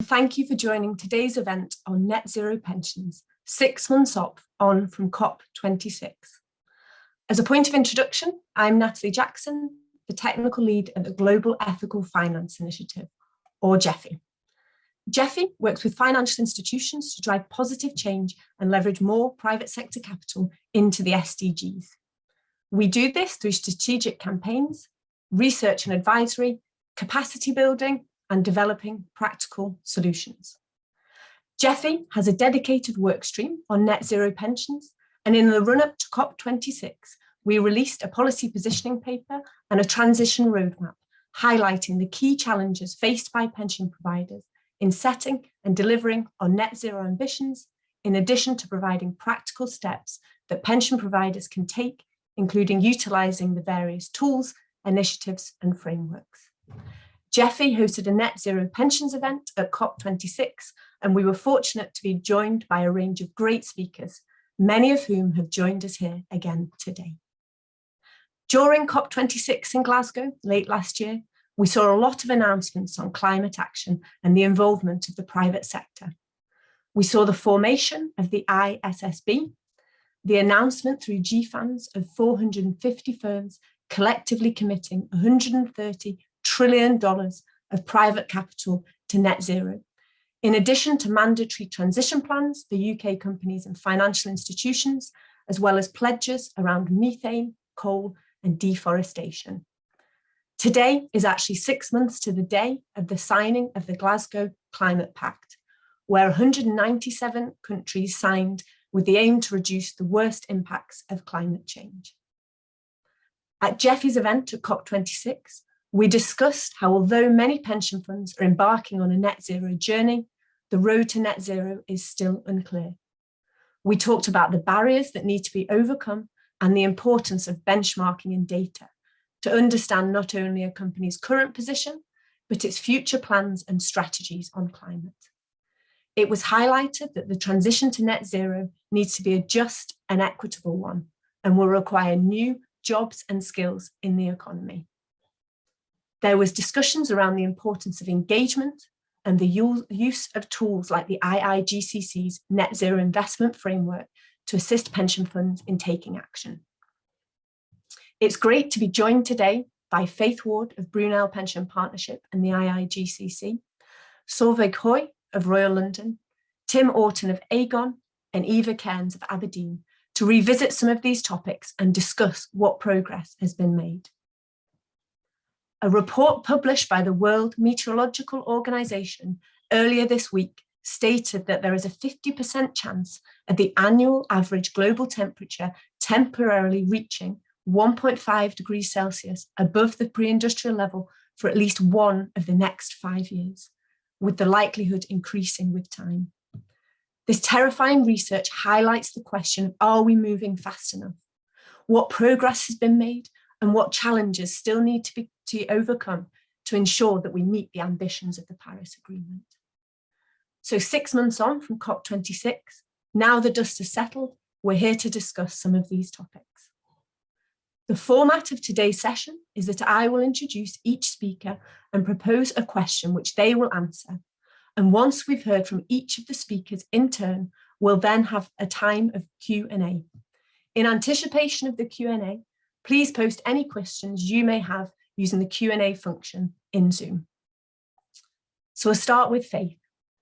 Thank you for joining today's event on net zero pensions, 6 months on from COP26. As a point of introduction, I'm Natalie Jackson, the technical lead at the Global Ethical Finance Initiative, or GEFI. GEFI works with financial institutions to drive positive change and leverage more private sector capital into the SDGs. We do this through strategic campaigns, research and advisory, capacity building, and developing practical solutions. GEFI has a dedicated work stream on net zero pensions, and in the run-up to COP26, we released a policy positioning paper and a transition roadmap highlighting the key challenges faced by pension providers in setting and delivering on net zero ambitions, in addition to providing practical steps that pension providers can take, including utilising the various tools, initiatives and frameworks. GEFI hosted a net zero pensions event at COP26, and we were fortunate to be joined by a range of great speakers, many of whom have joined us here again today. During COP26 in Glasgow late last year, we saw a lot of announcements on climate action and the involvement of the private sector. We saw the formation of the ISSB, the announcement through GFANZ of 450 firms collectively committing $130 trillion of private capital to net zero, in addition to mandatory transition plans for UK companies and financial institutions, as well as pledges around methane, coal and deforestation. Today is actually 6 months to the day of the signing of the Glasgow Climate Pact, where 197 countries signed with the aim to reduce the worst impacts of climate change. At GEFI's event at COP26, we discussed how although many pension funds are embarking on a net zero journey, the road to net zero is still unclear. We talked about the barriers that need to be overcome and the importance of benchmarking and data to understand not only a company's current position, but its future plans and strategies on climate. It was highlighted that the transition to net zero needs to be a just and equitable one and will require new jobs and skills in the economy. There was discussions around the importance of engagement and the use of tools like the IIGCC's Net Zero Investment Framework to assist pension funds in taking action. It's great to be joined today by Faith Ward of Brunel Pension Partnership and the IIGCC, Solveig Hoy of Royal London, Tim Orton of Aegon and Eva Cairns of Aberdeen to revisit some of these topics and discuss what progress has been made. A report published by the World Meteorological Organization earlier this week stated that there is a 50% chance of the annual average global temperature temporarily reaching 1.5 degrees Celsius above the pre-industrial level for at least one of the next 5 years, with the likelihood increasing with time. This terrifying research highlights the question of, are we moving fast enough? What progress has been made and what challenges still need to be overcome to ensure that we meet the ambitions of the Paris Agreement. So 6 months on from COP26, now the dust has settled, we're here to discuss some of these topics. The format of today's session is that I will introduce each speaker and propose a question which they will answer. And once we've heard from each of the speakers in turn, we'll then have a time of Q&A. In anticipation of the Q&A, please post any questions you may have using the Q&A function in Zoom. So we'll start with Faith.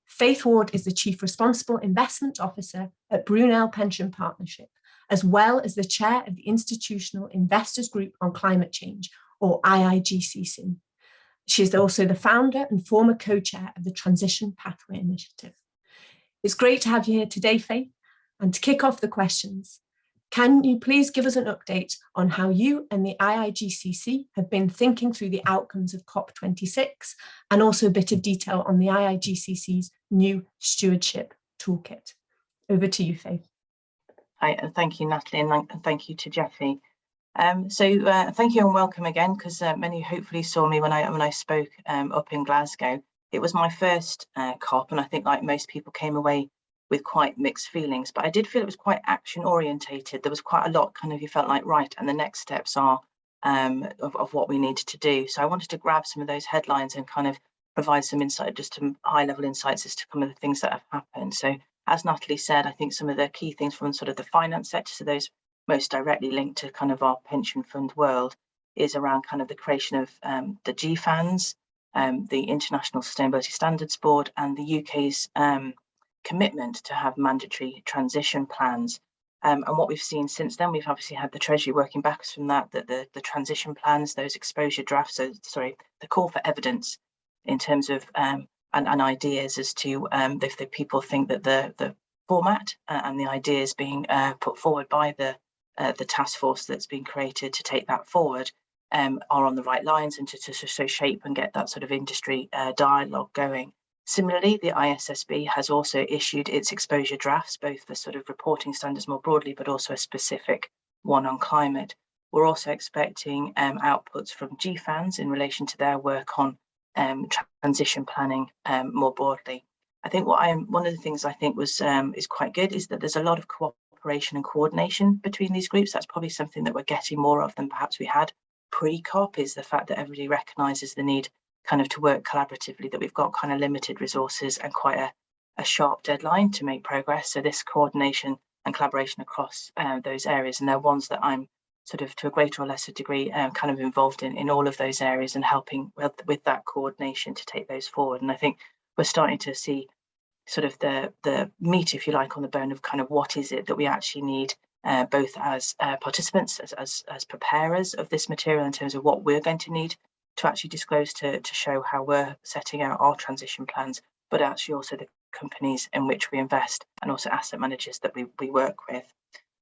Faith Ward is the Chief Responsible Investment Officer at Brunel Pension Partnership, as well as the Chair of the Institutional Investors Group on Climate Change, or IIGCC. She is also the founder and former co-chair of the Transition Pathway Initiative. It's great to have you here today, Faith, and to kick off the questions, can you please give us an update on how you and the IIGCC have been thinking through the outcomes of COP26 and also a bit of detail on the IIGCC's new Stewardship Toolkit? Over to you, Faith. Hi, thank you, Natalie, and thank you to GEFI. Thank you and welcome again, because many hopefully saw me when I spoke up in Glasgow. It was my first COP, and I think like most people came away with quite mixed feelings, but I did feel it was quite action orientated. There was quite a lot kind of, you felt like, right, and the next steps are of what we needed to do. So I wanted to grab some of those headlines and kind of provide some insight, just some high level insights as to some of the things that have happened. So as Natalie said, I think some of the key things from sort of the finance sector, so those most directly linked to kind of our pension fund world, is around kind of the creation of the GFANs, the International Sustainability Standards Board, and the UK's commitment to have mandatory transition plans. And what we've seen since then, we've obviously had the Treasury working backwards from that, the transition plans, those exposure drafts, so sorry, the call for evidence in terms of and ideas as to if the people think that the format and the ideas being put forward by the task force that's been created to take that forward are on the right lines, and to shape and get that sort of industry dialogue going. Similarly, the ISSB has also issued its exposure drafts, both for sort of reporting standards more broadly, but also a specific one on climate. We're also expecting outputs from GFANs in relation to their work on transition planning more broadly. I think one of the things I think was is quite good is that there's a lot of cooperation and coordination between these groups. That's probably something that we're getting more of than perhaps we had pre-COP, is the fact that everybody recognises the need kind of to work collaboratively, that we've got kind of limited resources and quite a sharp deadline to make progress. So this coordination and collaboration across those areas, and they're ones that I'm sort of to a greater or lesser degree kind of involved in all of those areas and helping with that coordination to take those forward. And I think we're starting to see sort of the meat, if you like, on the bone of kind of what is it that we actually need, both as participants, as preparers of this material in terms of what we're going to need to actually disclose to show how we're setting out our transition plans, but actually also the companies in which we invest and also asset managers that we work with.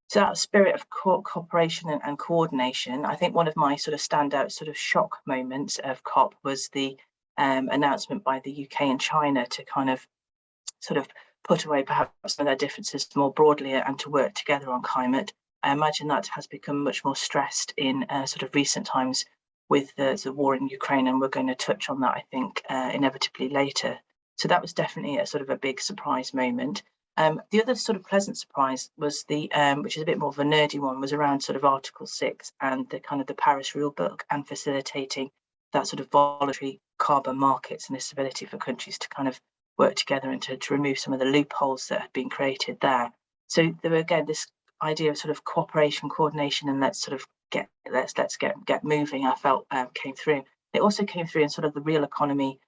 So that spirit of cooperation and coordination, I think one of my sort of standout sort of shock moments of COP was the announcement by the UK and China to kind of sort of put away perhaps some of their differences more broadly and to work together on climate. I imagine that has become much more stressed in sort of recent times with the war in Ukraine, and we're going to touch on that, I think, inevitably later. So that was definitely a sort of a big surprise moment. The other sort of pleasant surprise was the, which is a bit more of a nerdy one, was around sort of Article 6 and the kind of the Paris rule book and facilitating that sort of voluntary carbon markets and this ability for countries to kind of work together and to remove some of the loopholes that had been created there. So there were, again, this idea of sort of cooperation, coordination, and let's get moving, I felt came through. It also came through in sort of the real economy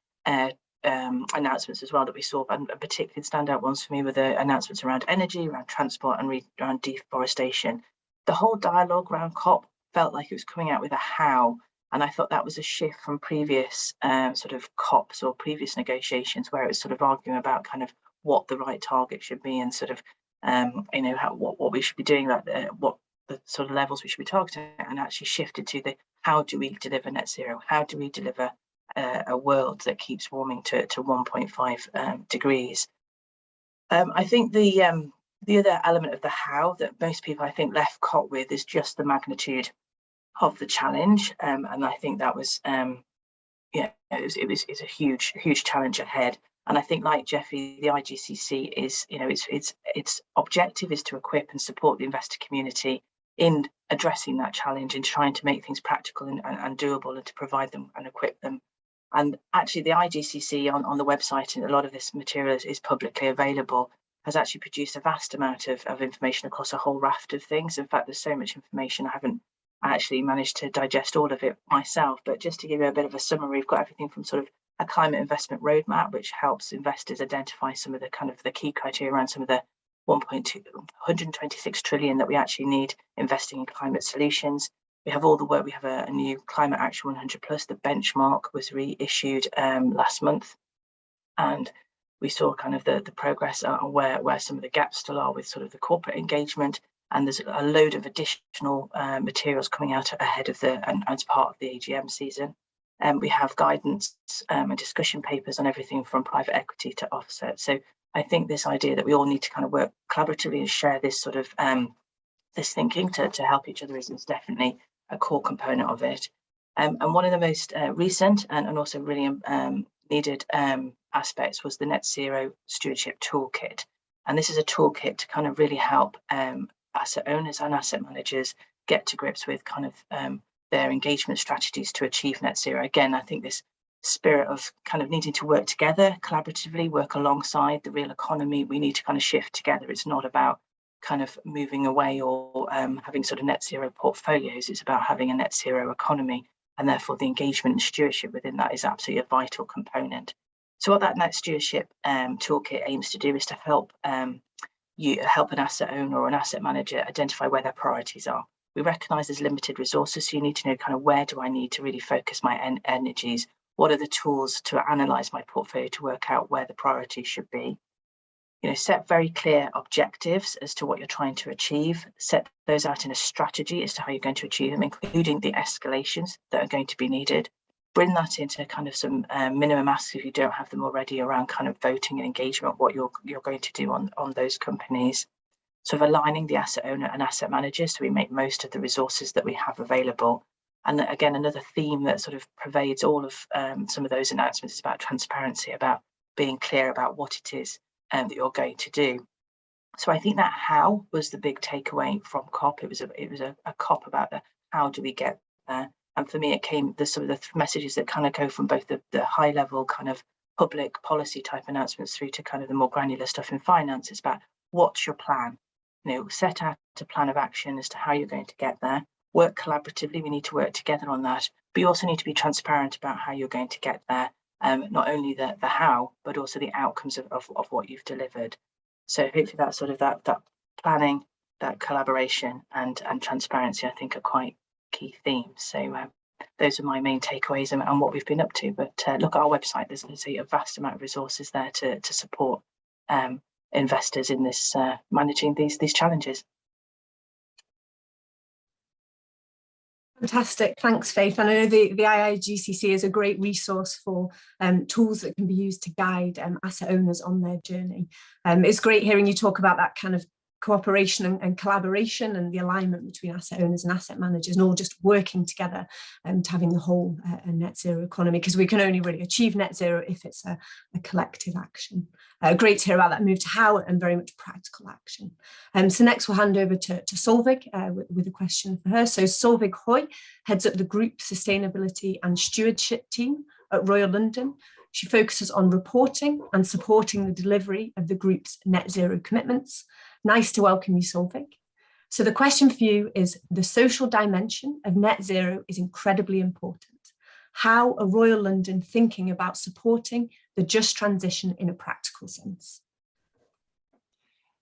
announcements as well that we saw, and particularly standout ones for me were the announcements around energy, around transport, and around deforestation. The whole dialogue around COP felt like it was coming out with a how, and I thought that was a shift from previous sort of COPs or previous negotiations where it was sort of arguing about kind of what the right target should be and sort of you know, what we should be doing, what the sort of levels we should be targeting, and actually shifted to the how do we deliver net zero? How do we deliver a world that keeps warming to 1.5 degrees? I think the other element of the how that most people I think left COP with is just the magnitude of the challenge, and I think that was yeah, it's a huge challenge ahead. And I think, like Jeffy, the IIGCC is, you know, its objective is to equip and support the investor community in addressing that challenge and trying to make things practical and doable, and to provide them and equip them. And actually, the IIGCC on the website, and a lot of this material is publicly available, has actually produced a vast amount of information across a whole raft of things. In fact, there's so much information I haven't actually managed to digest all of it myself. But just to give you a bit of a summary, we've got everything from sort of a climate investment roadmap, which helps investors identify some of the kind of the key criteria around some of the 126 trillion that we actually need investing in climate solutions. We have all the work. We have a new Climate Action 100 Plus. The benchmark was reissued last month, and we saw kind of the progress on where some of the gaps still are with sort of the corporate engagement. And there's a load of additional materials coming out ahead of and as part of the AGM season. We have guidance and discussion papers on everything from private equity to offset. So I think this idea that we all need to kind of work collaboratively and share this sort of this thinking to help each other is definitely a core component of it. And one of the most recent and also really needed aspects was the Net Zero Stewardship Toolkit. And this is a toolkit to kind of really help asset owners and asset managers get to grips with kind of their engagement strategies to achieve net zero. Again, I think this spirit of kind of needing to work together collaboratively, work alongside the real economy. We need to kind of shift together. It's not about kind of moving away or having sort of net zero portfolios. It's about having a net zero economy, and therefore the engagement and stewardship within that is absolutely a vital component. So what that net stewardship toolkit aims to do is to help help an asset owner or an asset manager identify where their priorities are. We recognise there's limited resources, so you need to know kind of where do I need to really focus my energies? What are the tools to analyse my portfolio to work out where the priorities should be? You know, set very clear objectives as to what you're trying to achieve, set those out in a strategy as to how you're going to achieve them, including the escalations that are going to be needed. Bring that into kind of some minimum asks if you don't have them already around kind of voting and engagement, what you're going to do on those companies. Sort of aligning the asset owner and asset manager so we make most of the resources that we have available. And again, another theme that sort of pervades all of some of those announcements is about transparency, about being clear about what it is that you're going to do. So I think that how was the big takeaway from COP. It was a COP about the how do we get there. And for me, it came the sort of the messages that kind of go from both the high level kind of public policy type announcements through to kind of the more granular stuff in finance. It's about what's your plan? You know, set out a plan of action as to how you're going to get there. Work collaboratively. We need to work together on that. But you also need to be transparent about how you're going to get there. Not only the how, but also the outcomes of what you've delivered. So hopefully that sort of that planning, that collaboration and transparency, I think, are quite key themes. So those are my main takeaways and what we've been up to. But look at our website. There's a vast amount of resources there to support investors in this managing these challenges. Fantastic, thanks Faith. And I know the IIGCC is a great resource for tools that can be used to guide asset owners on their journey. It's great hearing you talk about that kind of cooperation and collaboration and the alignment between asset owners and asset managers, and all just working together to having the whole a net zero economy, because we can only really achieve net zero if it's a collective action. Great to hear about that move to how and very much practical action. So next we'll hand over to Solveig with a question for her. So Solveig Hoy heads up the group sustainability and stewardship team at Royal London. She focuses on reporting and supporting the delivery of the group's net zero commitments. Nice to welcome you, Solveig. So the question for you is, the social dimension of net zero is incredibly important. How are Royal London thinking about supporting the just transition in a practical sense?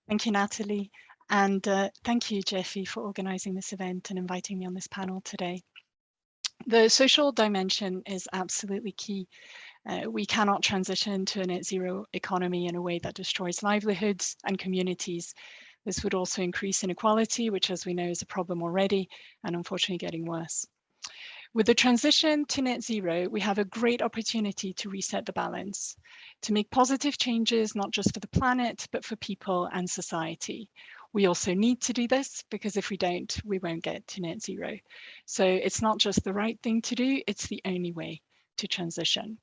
Thank you, Natalie. And thank you, Jeffy, for organising this event and inviting me on this panel today. The social dimension is absolutely key. We cannot transition to a net zero economy in a way that destroys livelihoods and communities. This would also increase inequality, which, as we know, is a problem already and unfortunately getting worse. With the transition to net zero, we have a great opportunity to reset the balance, to make positive changes, not just for the planet, but for people and society. We also need to do this because if we don't, we won't get to net zero. So it's not just the right thing to do, it's the only way to transition.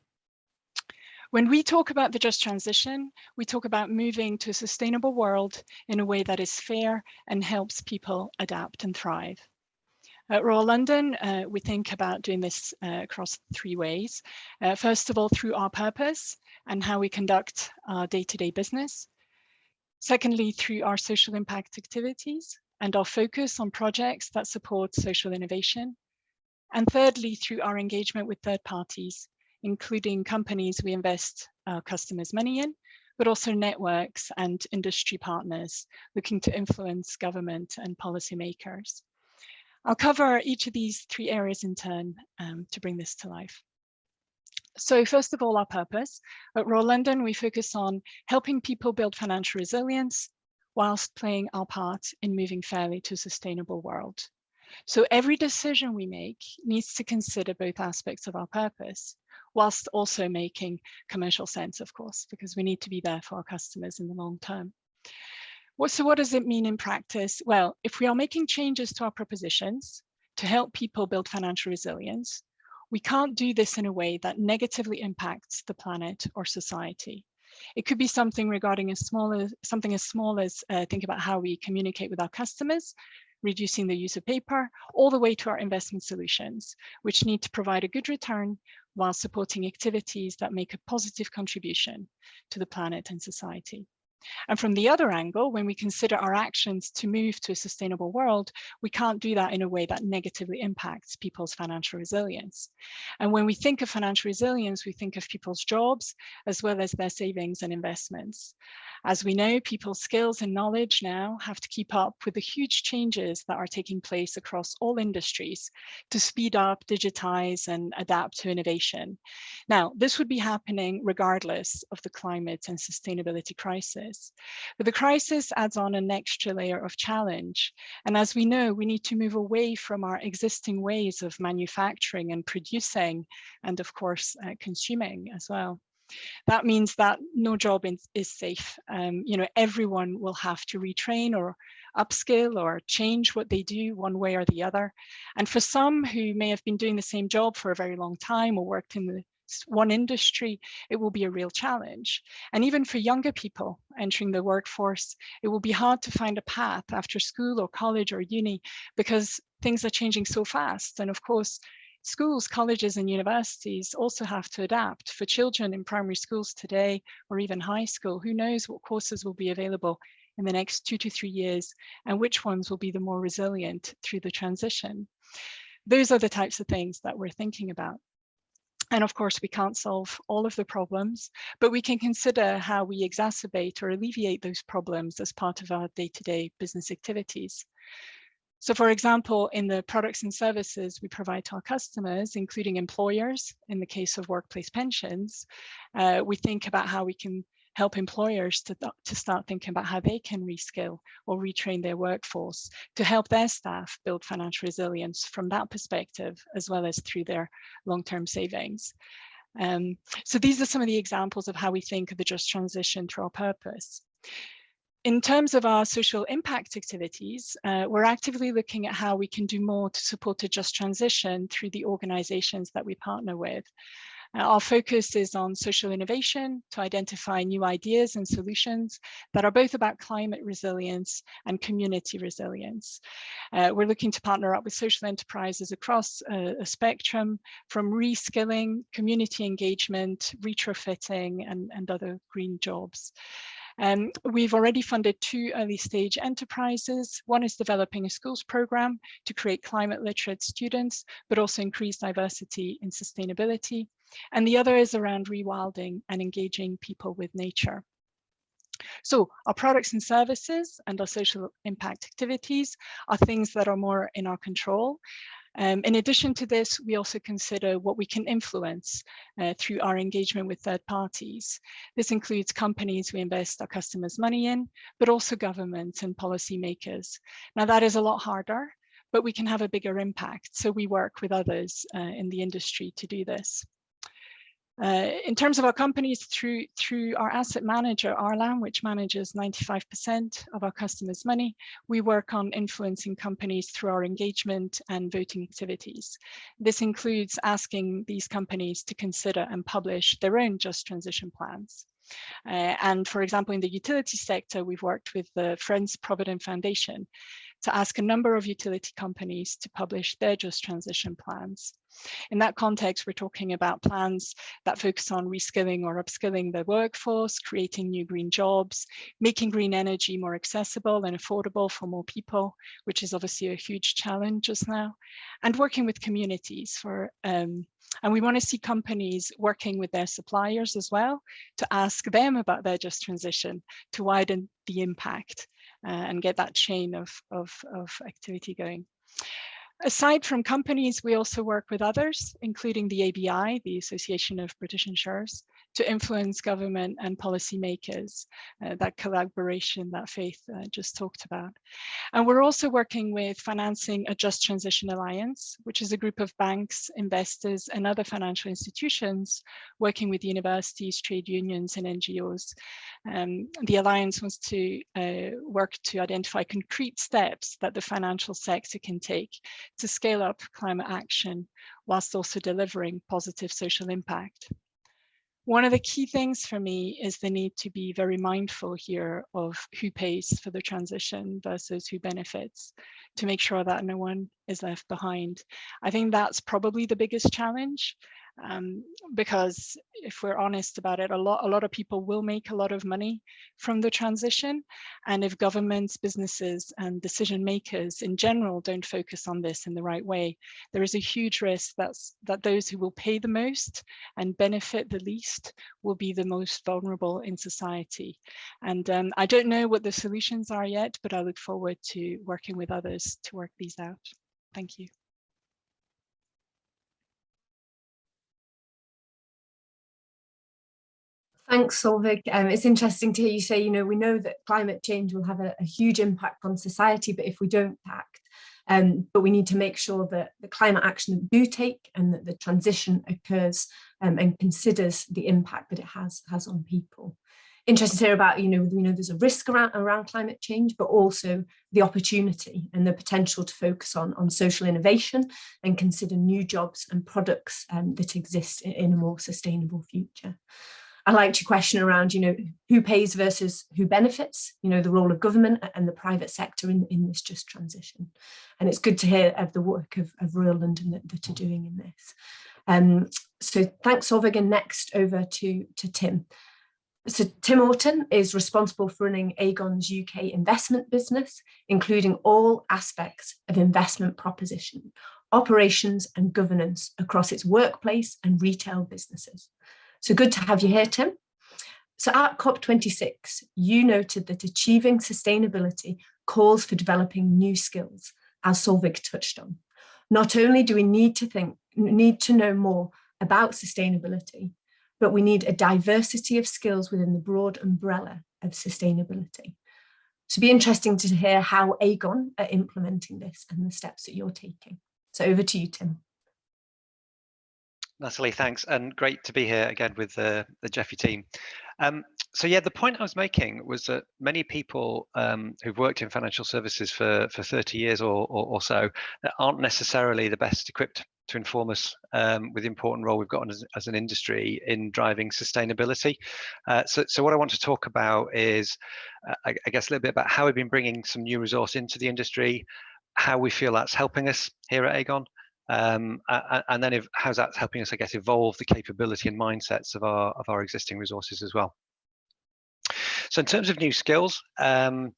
When we talk about the just transition, we talk about moving to a sustainable world in a way that is fair and helps people adapt and thrive. At Royal London, we think about doing this across three ways. First of all, through our purpose and how we conduct our day-to-day business. Secondly, through our social impact activities and our focus on projects that support social innovation. And thirdly, through our engagement with third parties, including companies we invest our customers' money in, but also networks and industry partners looking to influence government and policymakers. I'll cover each of these three areas in turn to bring this to life. So first of all, our purpose. At Royal London, we focus on helping people build financial resilience whilst playing our part in moving fairly to a sustainable world. So every decision we make needs to consider both aspects of our purpose, whilst also making commercial sense, of course, because we need to be there for our customers in the long term. So what does it mean in practice? Well, if we are making changes to our propositions to help people build financial resilience, we can't do this in a way that negatively impacts the planet or society. It could be something regarding something as small as think about how we communicate with our customers, reducing the use of paper, all the way to our investment solutions, which need to provide a good return while supporting activities that make a positive contribution to the planet and society. And from the other angle, when we consider our actions to move to a sustainable world, we can't do that in a way that negatively impacts people's financial resilience. And when we think of financial resilience, we think of people's jobs as well as their savings and investments. As we know, people's skills and knowledge now have to keep up with the huge changes that are taking place across all industries to speed up, digitize, and adapt to innovation. Now, this would be happening regardless of the climate and sustainability crisis. But the crisis adds on an extra layer of challenge. And as we know, we need to move away from our existing ways of manufacturing and producing, and of course, consuming as well. That means that no job is safe. Everyone will have to retrain or upskill or change what they do one way or the other. And for some who may have been doing the same job for a very long time or worked in the one industry, it will be a real challenge. And even for younger people entering the workforce, it will be hard to find a path after school or college or uni because things are changing so fast. And of course, schools, colleges, and universities also have to adapt. For children in primary schools today, or even high school, who knows what courses will be available in the next 2 to 3 years, and which ones will be the more resilient through the transition. Those are the types of things that we're thinking about. And of course, we can't solve all of the problems, but we can consider how we exacerbate or alleviate those problems as part of our day-to-day business activities. So for example, in the products and services we provide to our customers, including employers, in the case of workplace pensions, we think about how we can help employers to start thinking about how they can reskill or retrain their workforce to help their staff build financial resilience from that perspective, as well as through their long-term savings. So these are some of the examples of how we think of the just transition through our purpose. In terms of our social impact activities, we're actively looking at how we can do more to support a just transition through the organizations that we partner with. Our focus is on social innovation to identify new ideas and solutions that are both about climate resilience and community resilience. We're looking to partner up with social enterprises across a spectrum, from reskilling, community engagement, retrofitting, and other green jobs. We've already funded 2 early stage enterprises. One is developing a schools program to create climate literate students, but also increase diversity in sustainability. And the other is around rewilding and engaging people with nature. So our products and services and our social impact activities are things that are more in our control. In addition to this, we also consider what we can influence through our engagement with third parties. This includes companies we invest our customers' money in, but also governments and policymakers. Now that is a lot harder, but we can have a bigger impact. So we work with others in the industry to do this. In terms of our companies, through our asset manager, Arlam, which manages 95% of our customers' money, we work on influencing companies through our engagement and voting activities. This includes asking these companies to consider and publish their own just transition plans. And for example, in the utility sector, we've worked with the Friends Provident Foundation to ask a number of utility companies to publish their just transition plans. In that context, we're talking about plans that focus on reskilling or upskilling the workforce, creating new green jobs, making green energy more accessible and affordable for more people, which is obviously a huge challenge just now, and working with communities and we want to see companies working with their suppliers as well to ask them about their just transition to widen the impact and get that chain of activity going. Aside from companies, we also work with others, including the ABI, the Association of British Insurers, to influence government and policymakers, that collaboration that Faith just talked about. And we're also working with Financing a Just Transition Alliance, which is a group of banks, investors, and other financial institutions working with universities, trade unions, and NGOs. The Alliance wants to work to identify concrete steps that the financial sector can take to scale up climate action whilst also delivering positive social impact. One of the key things for me is the need to be very mindful here of who pays for the transition versus who benefits, to make sure that no one is left behind. I think that's probably the biggest challenge, because if we're honest about it, a lot of people will make a lot of money from the transition, and if governments, businesses and decision makers in general don't focus on this in the right way, there is a huge risk that those who will pay the most and benefit the least will be the most vulnerable in society. And I don't know what the solutions are yet, but I look forward to working with others to work these out. Thank you. Thanks, Solveig. It's interesting to hear you say, we know that climate change will have a huge impact on society, but if we don't act, but we need to make sure that the climate action that we do take and that the transition occurs and considers the impact that it has on people. Interesting to hear about, we know there's a risk around climate change, but also the opportunity and the potential to focus on social innovation and consider new jobs and products that exist in a more sustainable future. I liked your question around, who pays versus who benefits, the role of government and the private sector in this just transition. And it's good to hear of the work of Royal London that are doing in this. So thanks, Solveig, and next over to Tim. So Tim Orton is responsible for running Aegon's UK investment business, including all aspects of investment proposition, operations and governance across its workplace and retail businesses. So good to have you here, Tim. So at COP26, you noted that achieving sustainability calls for developing new skills, as Solveig touched on. Not only do we need to know more about sustainability, but we need a diversity of skills within the broad umbrella of sustainability. So it'd be interesting to hear how Aegon are implementing this and the steps that you're taking. So over to you, Tim. Natalie, thanks, and great to be here again with the Jeffy team. So yeah, the point I was making was that many people who've worked in financial services for 30 years or so aren't necessarily the best equipped to inform us with the important role we've got as an industry in driving sustainability. So what I want to talk about is, I guess, a little bit about how we've been bringing some new resource into the industry, how we feel that's helping us here at Aegon, and then how's that helping us, I guess, evolve the capability and mindsets of our existing resources as well. So in terms of new skills, I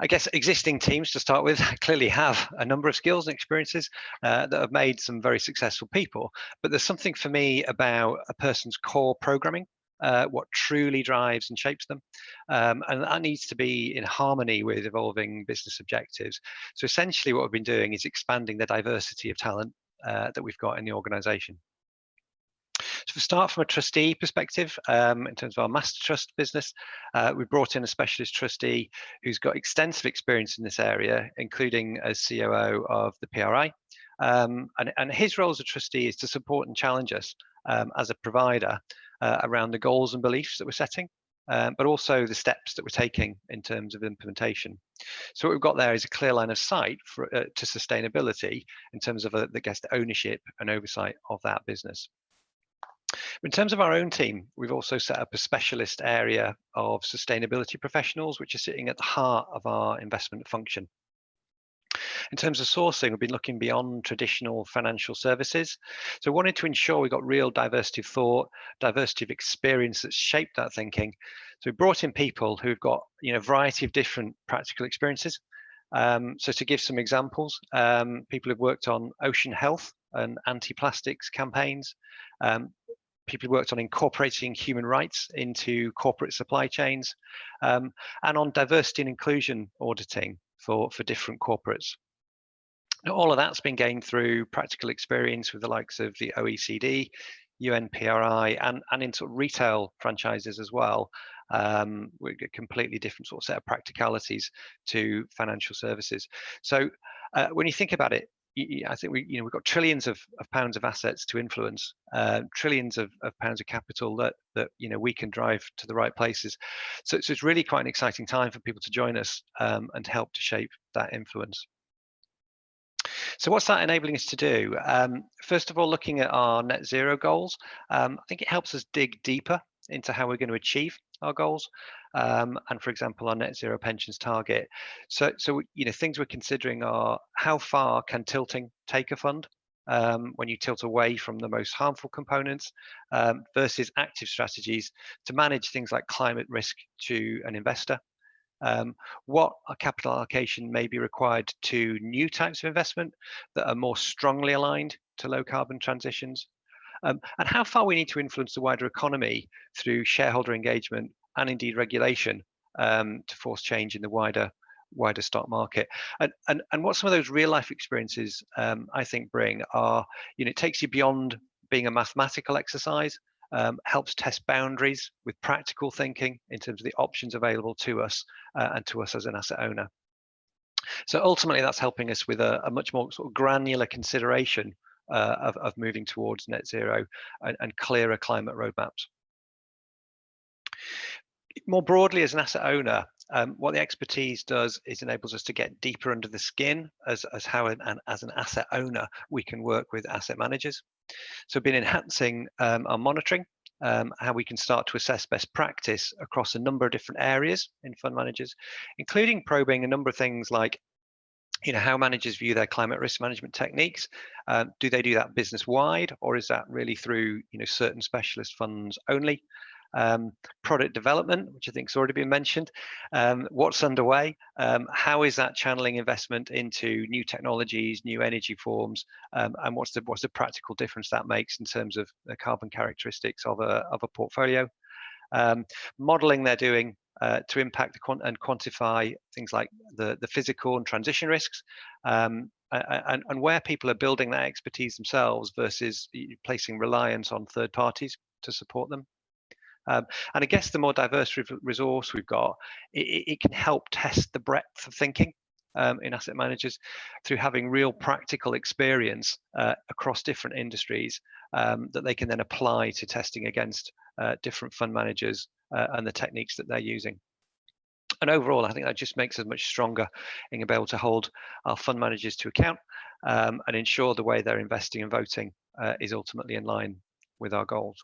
guess existing teams, to start with, clearly have a number of skills and experiences that have made some very successful people. But there's something for me about a person's core programming, what truly drives and shapes them. And that needs to be in harmony with evolving business objectives. So essentially what we've been doing is expanding the diversity of talent that we've got in the organisation. So if we start from a trustee perspective, in terms of our master trust business, we brought in a specialist trustee who's got extensive experience in this area, including as COO of the PRI. And his role as a trustee is to support and challenge us as a provider around the goals and beliefs that we're setting, but also the steps that we're taking in terms of implementation. So what we've got there is a clear line of sight to sustainability in terms of the ownership and oversight of that business. In terms of our own team, we've also set up a specialist area of sustainability professionals, which are sitting at the heart of our investment function. In terms of sourcing, we've been looking beyond traditional financial services. So we wanted to ensure we got real diversity of thought, diversity of experience that's shaped that thinking. So we brought in people who've got a variety of different practical experiences. So to give some examples, people who've worked on ocean health and anti-plastics campaigns, people who worked on incorporating human rights into corporate supply chains, and on diversity and inclusion auditing for different corporates. Now, all of that's been gained through practical experience with the likes of the OECD, UNPRI, and in sort of retail franchises as well. With a completely different sort of set of practicalities to financial services. So when you think about it, I think we've got trillions of pounds of assets to influence, trillions of pounds of capital that we can drive to the right places. So it's really quite an exciting time for people to join us and help to shape that influence. So what's that enabling us to do? First of all, looking at our net zero goals, I think it helps us dig deeper into how we're going to achieve our goals, and for example, our net zero pensions target. So things we're considering are how far can tilting take a fund when you tilt away from the most harmful components, versus active strategies to manage things like climate risk to an investor. What capital allocation may be required to new types of investment that are more strongly aligned to low carbon transitions, and how far we need to influence the wider economy through shareholder engagement and indeed regulation to force change in the wider stock market. And what some of those real life experiences I think bring are, it takes you beyond being a mathematical exercise, helps test boundaries with practical thinking in terms of the options available to us and to us as an asset owner. So ultimately, that's helping us with a much more sort of granular consideration of moving towards net zero and clearer climate roadmaps. More broadly, as an asset owner, what the expertise does is enables us to get deeper under the skin as how as an asset owner we can work with asset managers. So been enhancing our monitoring, how we can start to assess best practice across a number of different areas in fund managers, including probing a number of things like, how managers view their climate risk management techniques. Do they do that business wide, or is that really through certain specialist funds only? Product development, which I think has already been mentioned. What's underway? How is that channeling investment into new technologies, new energy forms, and what's the practical difference that makes in terms of the carbon characteristics of a portfolio? Modeling they're doing to impact and quantify things like the physical and transition risks, and where people are building that expertise themselves versus placing reliance on third parties to support them. And I guess the more diverse resource we've got, it can help test the breadth of thinking in asset managers through having real practical experience across different industries that they can then apply to testing against different fund managers and the techniques that they're using. And overall, I think that just makes us much stronger in being able to hold our fund managers to account and ensure the way they're investing and voting is ultimately in line with our goals.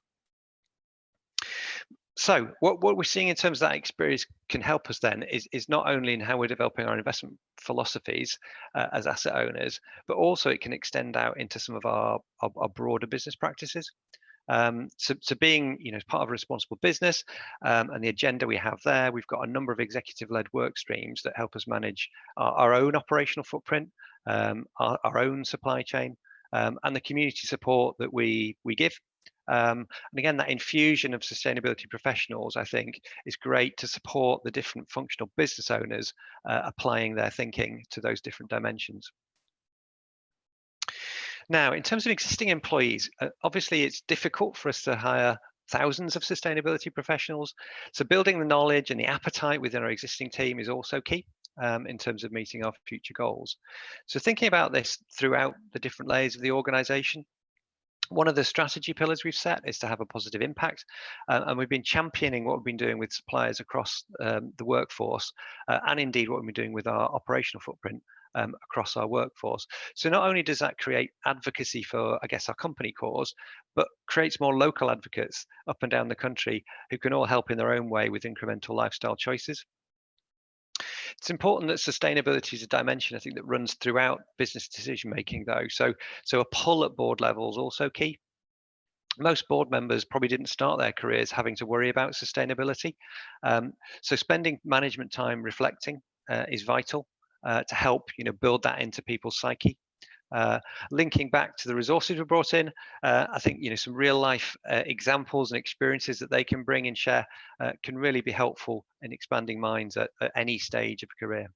So what we're seeing in terms of that experience can help us then is not only in how we're developing our investment philosophies as asset owners, but also it can extend out into some of our broader business practices. So being as part of a responsible business and the agenda we have there, we've got a number of executive-led work streams that help us manage our own operational footprint, our own supply chain, and the community support that we give. And again, that infusion of sustainability professionals, I think, is great to support the different functional business owners applying their thinking to those different dimensions. Now, in terms of existing employees, obviously it's difficult for us to hire thousands of sustainability professionals. So building the knowledge and the appetite within our existing team is also key in terms of meeting our future goals. So thinking about this throughout the different layers of the organisation, one of the strategy pillars we've set is to have a positive impact, and we've been championing what we've been doing with suppliers across the workforce, and indeed what we've been doing with our operational footprint across our workforce. So not only does that create advocacy for, I guess, our company cause, but creates more local advocates up and down the country who can all help in their own way with incremental lifestyle choices. It's important that sustainability is a dimension, I think, that runs throughout business decision making, though. So a pull at board level is also key. Most board members probably didn't start their careers having to worry about sustainability. So spending management time reflecting is vital to help build that into people's psyche. Linking back to the resources we brought in, I think some real life examples and experiences that they can bring and share can really be helpful in expanding minds at any stage of a career.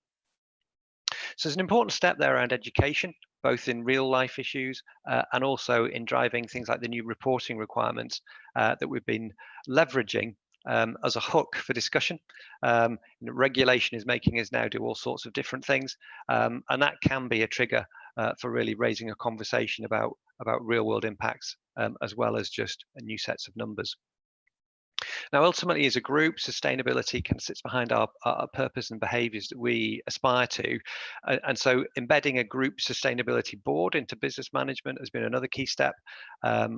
So there's an important step there around education, both in real life issues and also in driving things like the new reporting requirements that we've been leveraging as a hook for discussion. Regulation is making us now do all sorts of different things, and that can be a trigger for really raising a conversation about real world impacts, as well as just new sets of numbers. Now, ultimately, as a group, sustainability sits behind our purpose and behaviours that we aspire to. And so embedding a group sustainability board into business management has been another key step,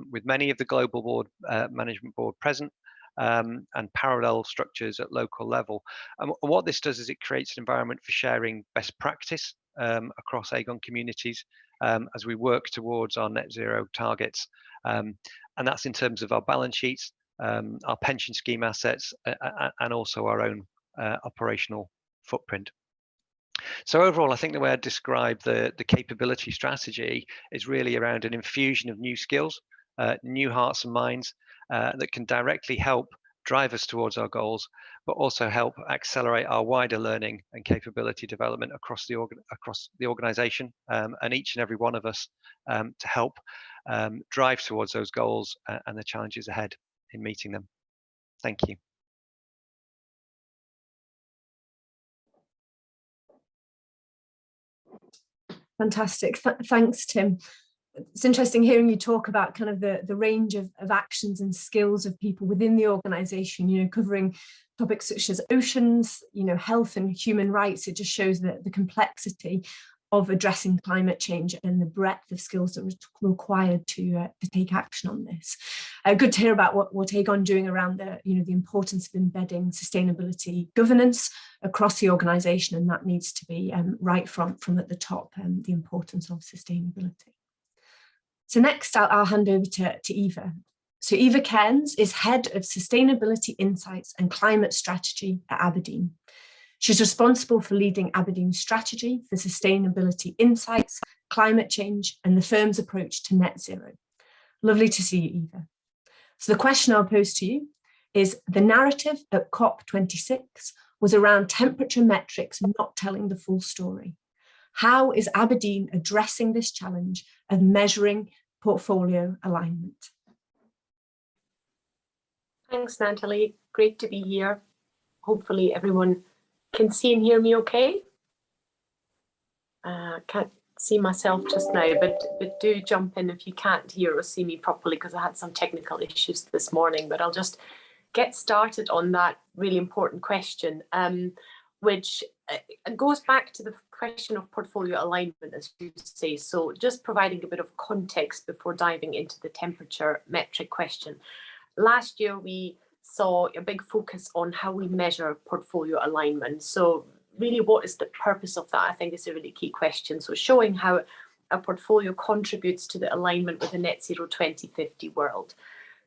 with many of the global board management board present. and parallel structures at local level. And what this does is it creates an environment for sharing best practice across Aegon communities as we work towards our net zero targets. And that's in terms of our balance sheets, our pension scheme assets, and also our own operational footprint. So overall, I think the way I describe the capability strategy is really around an infusion of new skills, new hearts and minds that can directly help drive us towards our goals, but also help accelerate our wider learning and capability development across the organisation and each and every one of us to help drive towards those goals and the challenges ahead in meeting them. Thank you. Fantastic. Thanks, Tim. It's interesting hearing you talk about kind of the range of actions and skills of people within the organisation, you know, covering topics such as oceans, you know, health and human rights. It just shows the complexity of addressing climate change and the breadth of skills that are required to take action on this. Good to hear about what Aegon doing around the importance of embedding sustainability governance across the organisation, and that needs to be right from at the top, the importance of sustainability. So next I'll hand over to Eva. So Eva Cairns is Head of Sustainability Insights and Climate Strategy at Aberdeen. She's responsible for leading Aberdeen's strategy for sustainability insights, climate change, and the firm's approach to net zero. Lovely to see you, Eva. So the question I'll pose to you is, the narrative at COP26 was around temperature metrics not telling the full story. How is Aberdeen addressing this challenge of measuring portfolio alignment? Thanks, Natalie. Great to be here. Hopefully everyone can see and hear me okay. Can't see myself just now, but do jump in if you can't hear or see me properly, because I had some technical issues this morning. But I'll just get started on that really important question, which goes back to the question of portfolio alignment, as you say. So just providing a bit of context before diving into the temperature metric question. Last year, we saw a big focus on how we measure portfolio alignment. So really, what is the purpose of that? I think is a really key question. So showing how a portfolio contributes to the alignment with a net zero 2050 world.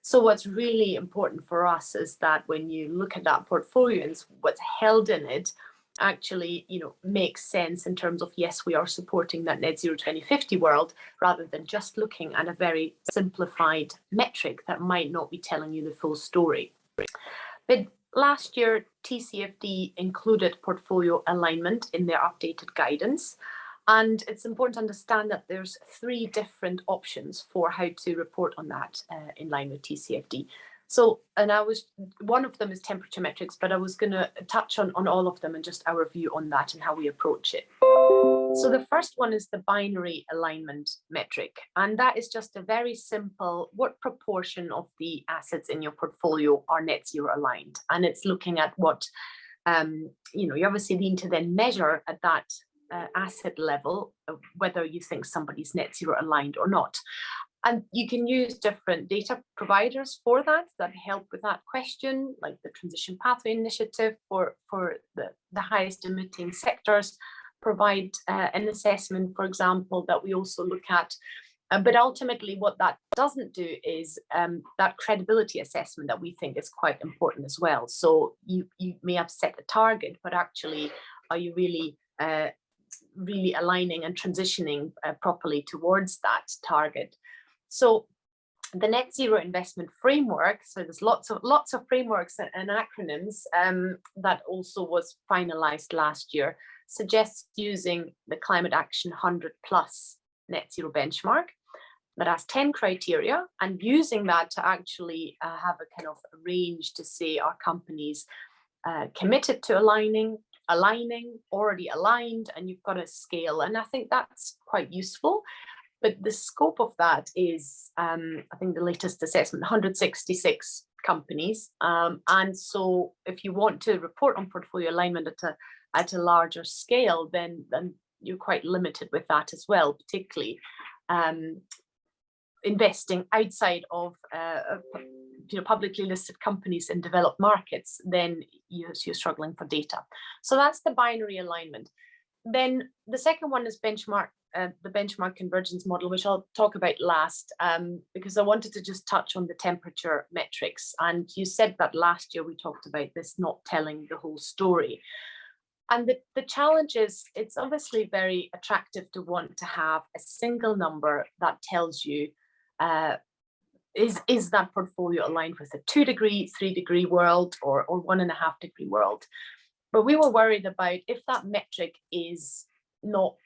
So what's really important for us is that when you look at that portfolio and what's held in it, actually, makes sense in terms of, yes, we are supporting that net zero 2050 world, rather than just looking at a very simplified metric that might not be telling you the full story. But last year, TCFD included portfolio alignment in their updated guidance. And it's important to understand that there's 3 different options for how to report on that in line with TCFD. So, and one of them is temperature metrics, but I was going to touch on all of them and just our view on that and how we approach it. So the first one is the binary alignment metric, and that is just a very simple, what proportion of the assets in your portfolio are net zero aligned? And it's looking at what, you obviously need to then measure at that asset level, whether you think somebody's net zero aligned or not. And you can use different data providers for that help with that question, like the Transition Pathway Initiative for the highest emitting sectors, provide an assessment, for example, that we also look at. But ultimately, what that doesn't do is that credibility assessment that we think is quite important as well. So you may have set a target, but actually, are you really aligning and transitioning properly towards that target? So the net zero investment framework, so there's lots of frameworks and acronyms that also was finalized last year, suggests using the Climate Action 100+ net zero benchmark that has 10 criteria, and using that to actually have a kind of range to say, are companies committed to aligning, already aligned, and you've got a scale. And I think that's quite useful. But the scope of that is, I think the latest assessment, 166 companies. And so if you want to report on portfolio alignment at a larger scale, then you're quite limited with that as well, particularly investing outside of publicly listed companies in developed markets, then you're struggling for data. So that's the binary alignment. Then the second one is benchmark, the benchmark convergence model, which I'll talk about last, because I wanted to just touch on the temperature metrics. And you said that last year we talked about this not telling the whole story. And the challenge is, it's obviously very attractive to want to have a single number that tells you, is that portfolio aligned with a 2 degree, 3 degree world or 1.5 degree world? But we were worried about if that metric is not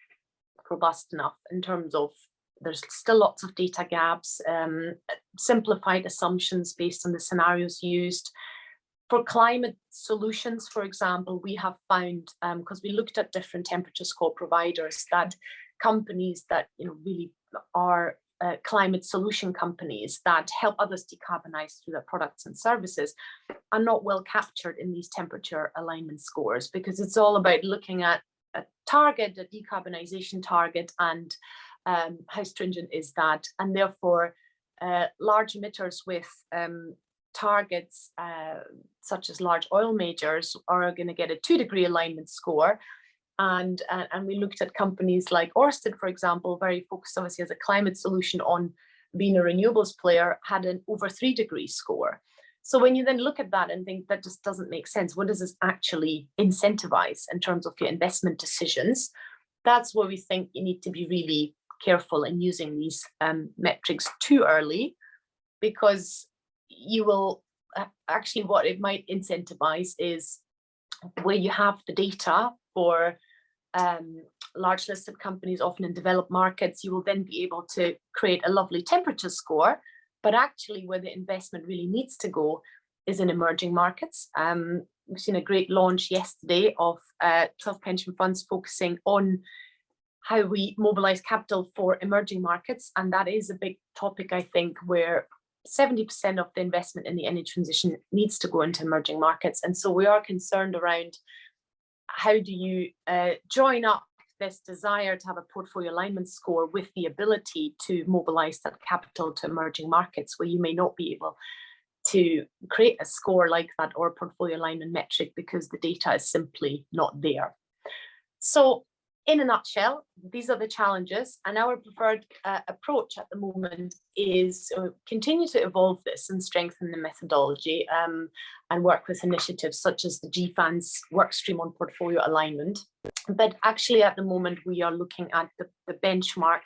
robust enough in terms of there's still lots of data gaps, simplified assumptions based on the scenarios used. For climate solutions, for example, we have found, because we looked at different temperature score providers, that companies that really are climate solution companies that help others decarbonize through their products and services are not well captured in these temperature alignment scores, because it's all about looking at a target, a decarbonization target, and how stringent is that. And therefore, large emitters with targets such as large oil majors are going to get a 2 degree alignment score. And we looked at companies like Ørsted, for example, very focused obviously as a climate solution on being a renewables player, had an over 3 degree score. So when you then look at that and think that just doesn't make sense, what does this actually incentivize in terms of your investment decisions? That's where we think you need to be really careful in using these metrics too early, because you will actually, what it might incentivize is where you have the data for large listed companies, often in developed markets, you will then be able to create a lovely temperature score. But actually where the investment really needs to go is in emerging markets. We've seen a great launch yesterday of 12 pension funds focusing on how we mobilize capital for emerging markets. And that is a big topic, I think, where 70% of the investment in the energy transition needs to go into emerging markets. And so we are concerned around how do you join up this desire to have a portfolio alignment score with the ability to mobilize that capital to emerging markets, where you may not be able to create a score like that or a portfolio alignment metric because the data is simply not there. So in a nutshell, these are the challenges, and our preferred approach at the moment is continue to evolve this and strengthen the methodology and work with initiatives such as the GFAN's workstream on portfolio alignment. But actually at the moment we are looking at the benchmark,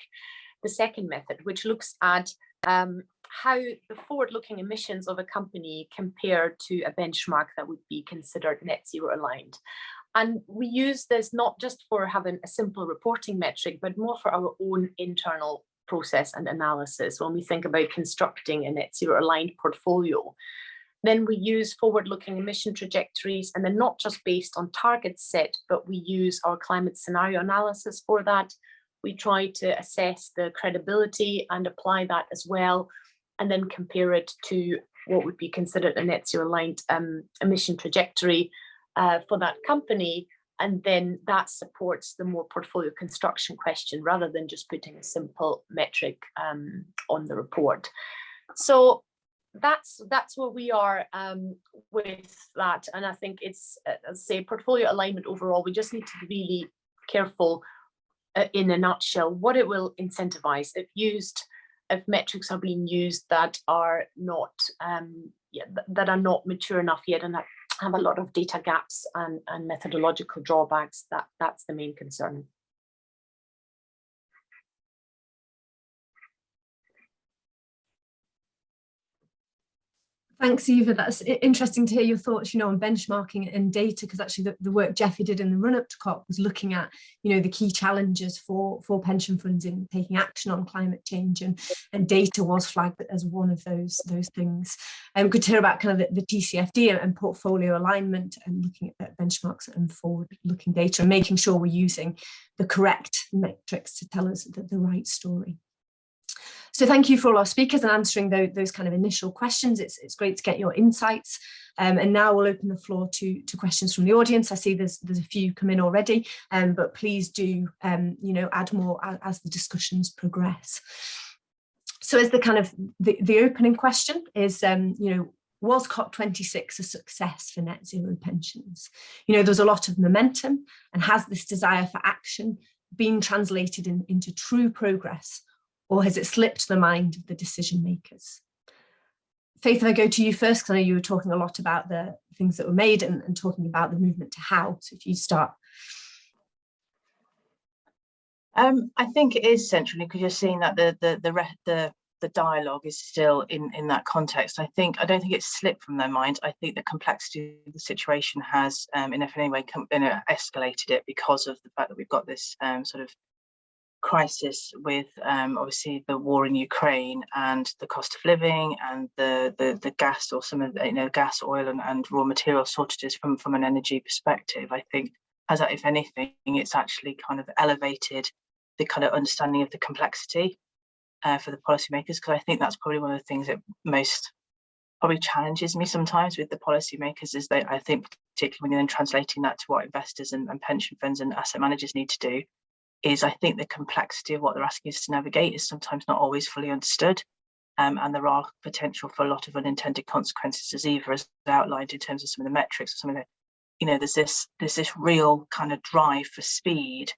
the second method, which looks at how the forward-looking emissions of a company compare to a benchmark that would be considered net zero aligned. And we use this not just for having a simple reporting metric, but more for our own internal process and analysis. When we think about constructing a net zero aligned portfolio, then we use forward-looking emission trajectories, and they're not just based on targets set, but we use our climate scenario analysis for that. We try to assess the credibility and apply that as well, and then compare it to what would be considered a net zero aligned emission trajectory for that company, and then that supports the more portfolio construction question rather than just putting a simple metric on the report. So that's where we are with that, and I think it's, as I say, portfolio alignment overall. We just need to be really careful in a nutshell what it will incentivize if metrics are being used that are not mature enough yet and that have a lot of data gaps and methodological drawbacks. That's the main concern. Thanks, Eva. That's interesting to hear your thoughts, on benchmarking and data, because actually the work Jeffy did in the run-up to COP was looking at, the key challenges for pension funds in taking action on climate change, and data was flagged as one of those things. Good to hear about kind of the TCFD and portfolio alignment and looking at benchmarks and forward-looking data and making sure we're using the correct metrics to tell us the right story. So thank you for all our speakers and answering those kind of initial questions. It's great to get your insights. And now we'll open the floor to questions from the audience. I see there's a few come in already, but please do add more as the discussions progress. So as the kind of the opening question is, was COP26 a success for net zero pensions? There's a lot of momentum, and has this desire for action been translated into true progress, or has it slipped the mind of the decision makers? Faith, if I go to you first, because I know you were talking a lot about the things that were made and talking about the movement to how. So if you start. I think it is centrally, because you're seeing that the dialogue is still in that context. I don't think it's slipped from their mind. I think the complexity of the situation has in any way escalated it, because of the fact that we've got this sort of crisis with obviously the war in Ukraine and the cost of living and the gas, or some of the, gas, oil and raw material shortages from an energy perspective. I think as that, if anything, it's actually kind of elevated the kind of understanding of the complexity for the policymakers, because I think that's probably one of the things that most probably challenges me sometimes with the policymakers, is that I think, particularly when you're then translating that to what investors and pension funds and asset managers need to do, is I think the complexity of what they're asking us to navigate is sometimes not always fully understood. And there are potential for a lot of unintended consequences, as Eva has outlined in terms of some of the metrics, or some of the, there's this real kind of drive for speed.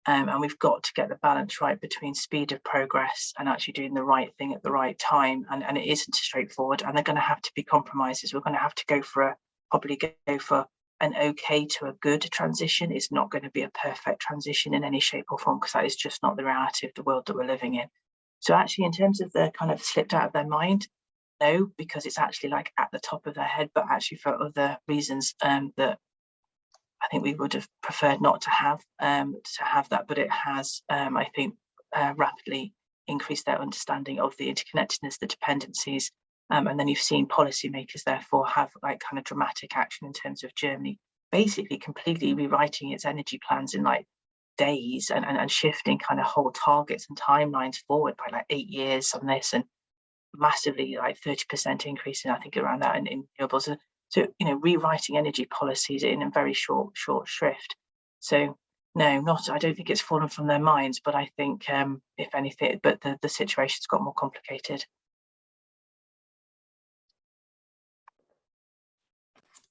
And we've got to get the balance right between speed of progress and actually doing the right thing at the right time. And it isn't straightforward, and they're going to have to be compromises. We're going to have to probably go for an okay to a good transition. It's not going to be a perfect transition in any shape or form, because that is just not the reality of the world that we're living in. So actually, in terms of the kind of slipped out of their mind, no, because it's actually like at the top of their head, but actually for other reasons that I think we would have preferred not to have that. But it has, I think, rapidly increased their understanding of the interconnectedness, the dependencies. And then you've seen policymakers therefore have like kind of dramatic action in terms of Germany basically completely rewriting its energy plans in like days, and shifting kind of whole targets and timelines forward by like 8 years on this, and massively like 30% increase in, I think, around that in renewables. So, rewriting energy policies in a very short shrift. So no, I don't think it's fallen from their minds, but I think if anything, but the situation's got more complicated.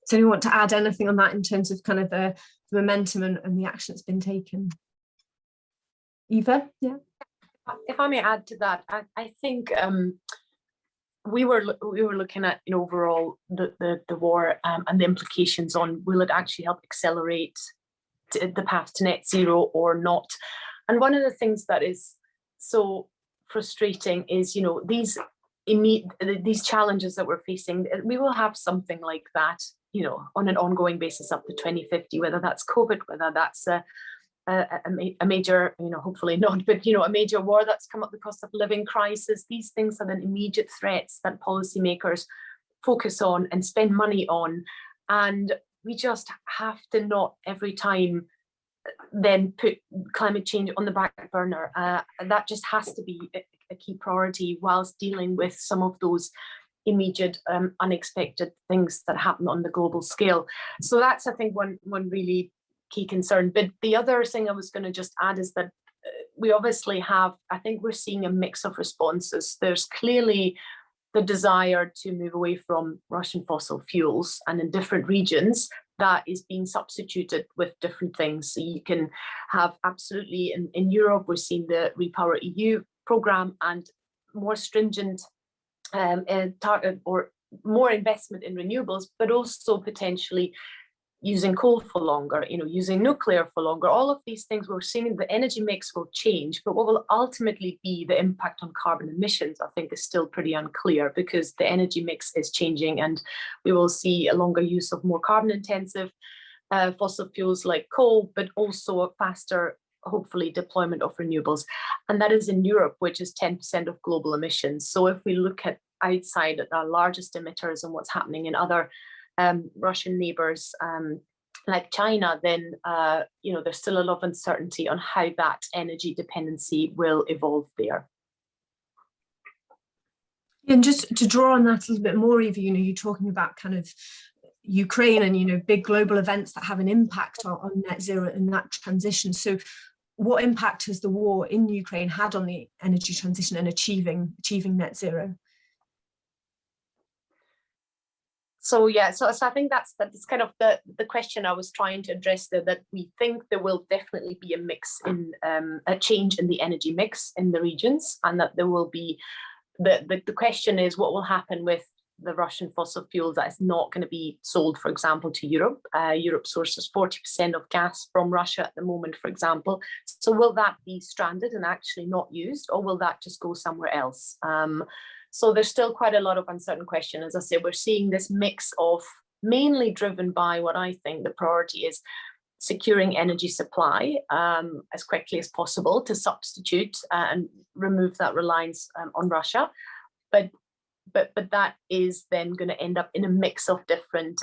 So you want to add anything on that in terms of kind of the momentum and the action that's been taken? Eva, yeah. If I may add to that, I think we were looking at overall the war and the implications on, will it actually help accelerate the path to net zero or not? And one of the things that is so frustrating is these challenges that we're facing. We will have something like that on an ongoing basis up to 2050, whether that's COVID, whether that's a major, hopefully not, but a major war that's come up, the cost of living crisis. These things are the immediate threats that policymakers focus on and spend money on, and we just have to not every time then put climate change on the back burner. That just has to be a key priority whilst dealing with some of those immediate unexpected things that happen on the global scale. So that's, I think, one really key concern. But the other thing I was going to just add is that we obviously have, I think we're seeing a mix of responses. There's clearly the desire to move away from Russian fossil fuels, and in different regions that is being substituted with different things. So you can have absolutely, in Europe, we're seeing the Repower EU program and more stringent target or more investment in renewables, but also potentially using coal for longer, using nuclear for longer. All of these things, we're seeing the energy mix will change, but what will ultimately be the impact on carbon emissions, I think, is still pretty unclear, because the energy mix is changing, and we will see a longer use of more carbon intensive fossil fuels like coal, but also a faster, hopefully, deployment of renewables. And that is in Europe, which is 10% of global emissions. So if we look at outside at our largest emitters and what's happening in other Russian neighbours like China, then there's still a lot of uncertainty on how that energy dependency will evolve there. And just to draw on that a little bit more, Eva, you're talking about kind of Ukraine and big global events that have an impact on net zero and that transition. So what impact has the war in Ukraine had on the energy transition and achieving net zero? So yeah, so I think that's kind of the question I was trying to address there, that we think there will definitely be a mix in a change in the energy mix in the regions, and that there will be the question is what will happen with the Russian fossil fuels that is not going to be sold, for example, to Europe. Europe sources 40% of gas from Russia at the moment, for example. So will that be stranded and actually not used, or will that just go somewhere else? So there's still quite a lot of uncertain question. As I said, we're seeing this mix of mainly driven by what I think the priority is securing energy supply as quickly as possible to substitute and remove that reliance on Russia. But that is then going to end up in a mix of different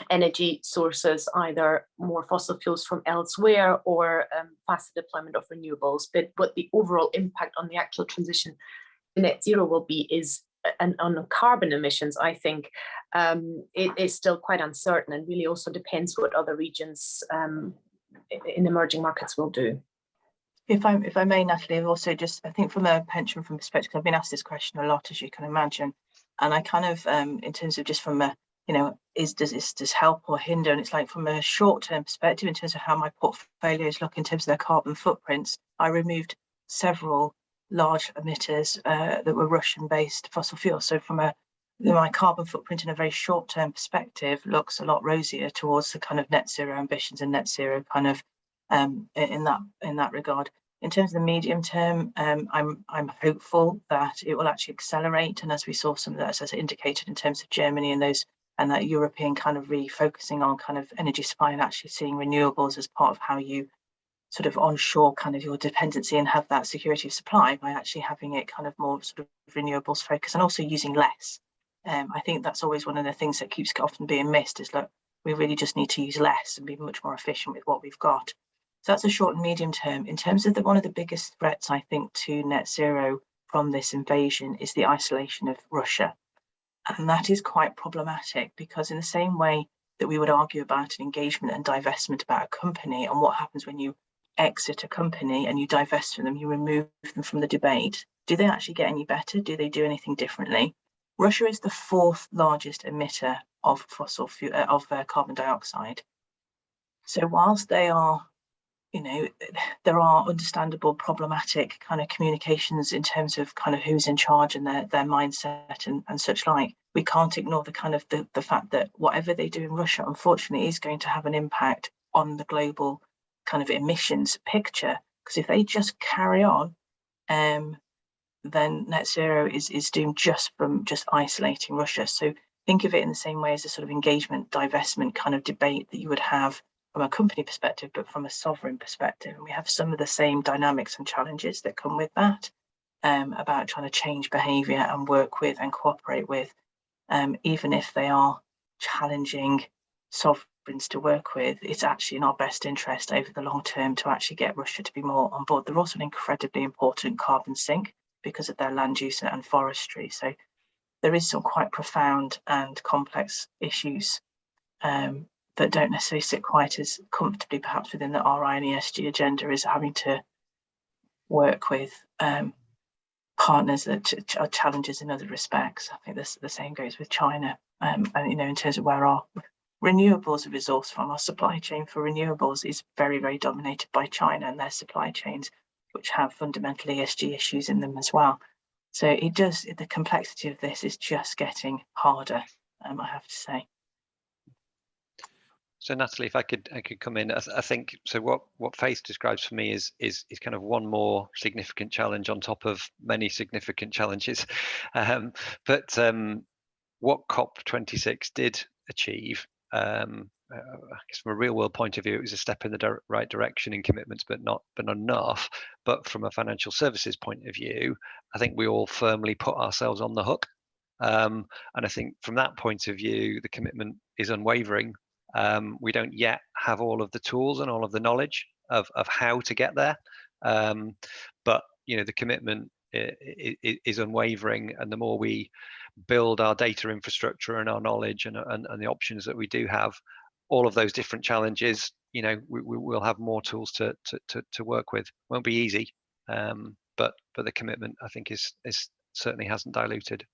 energy sources, either more fossil fuels from elsewhere or faster deployment of renewables. But what the overall impact on the actual transition to net zero will be is, and on carbon emissions, I think it is still quite uncertain, and really also depends what other regions in emerging markets will do. If I may, Natalie, I've also just, I think from a pension fund perspective, I've been asked this question a lot, as you can imagine, and I kind of, in terms of just from a, does this help or hinder? And it's like from a short-term perspective, in terms of how my portfolios look in terms of their carbon footprints, I removed several large emitters that were Russian-based fossil fuels. So from my carbon footprint in a very short-term perspective looks a lot rosier towards the kind of net zero ambitions and net zero kind of in that regard. In terms of the medium term, I'm hopeful that it will actually accelerate, and as we saw some of that, as indicated in terms of Germany and that European kind of refocusing on kind of energy supply and actually seeing renewables as part of how you sort of onshore kind of your dependency and have that security of supply by actually having it kind of more sort of renewables focused and also using less. I think that's always one of the things that keeps often being missed, is look, we really just need to use less and be much more efficient with what we've got. So that's a short and medium term. In terms of one of the biggest threats, I think, to net zero from this invasion is the isolation of Russia. And that is quite problematic, because in the same way that we would argue about an engagement and divestment about a company, and what happens when you exit a company and you divest from them, you remove them from the debate. Do they actually get any better? Do they do anything differently? Russia is the 4th largest emitter of fossil fuel, of carbon dioxide. So whilst they are, there are understandable problematic kind of communications in terms of kind of who's in charge and their mindset and such like, we can't ignore the kind of the fact that whatever they do in Russia, unfortunately, is going to have an impact on the global kind of emissions picture. Because if they just carry on, then net zero is doomed just from just isolating Russia. So think of it in the same way as a sort of engagement, divestment kind of debate that you would have from a company perspective, but from a sovereign perspective. And we have some of the same dynamics and challenges that come with that, about trying to change behaviour and work with and cooperate with, even if they are challenging sovereigns to work with. It's actually in our best interest over the long term to actually get Russia to be more on board. They're also an incredibly important carbon sink because of their land use and forestry. So there is some quite profound and complex issues that don't necessarily sit quite as comfortably perhaps within the RI and ESG agenda, is having to work with partners that are challenges in other respects. I think the same goes with China, and in terms of where our renewables are resourced from. Our supply chain for renewables is very, very dominated by China and their supply chains, which have fundamental ESG issues in them as well. So the complexity of this is just getting harder, I have to say. So Natalie, if I could come in, I think so. What Faith describes for me is kind of one more significant challenge on top of many significant challenges. But what COP26 did achieve, I guess from a real world point of view, it was a step in the right direction in commitments, but not enough. But from a financial services point of view, I think we all firmly put ourselves on the hook. And I think from that point of view, the commitment is unwavering. We don't yet have all of the tools and all of the knowledge of how to get there, but the commitment is unwavering, and the more we build our data infrastructure and our knowledge and the options that we do have, all of those different challenges you know, we'll have more tools to work with. Won't be easy, but the commitment, I think, is certainly hasn't diluted.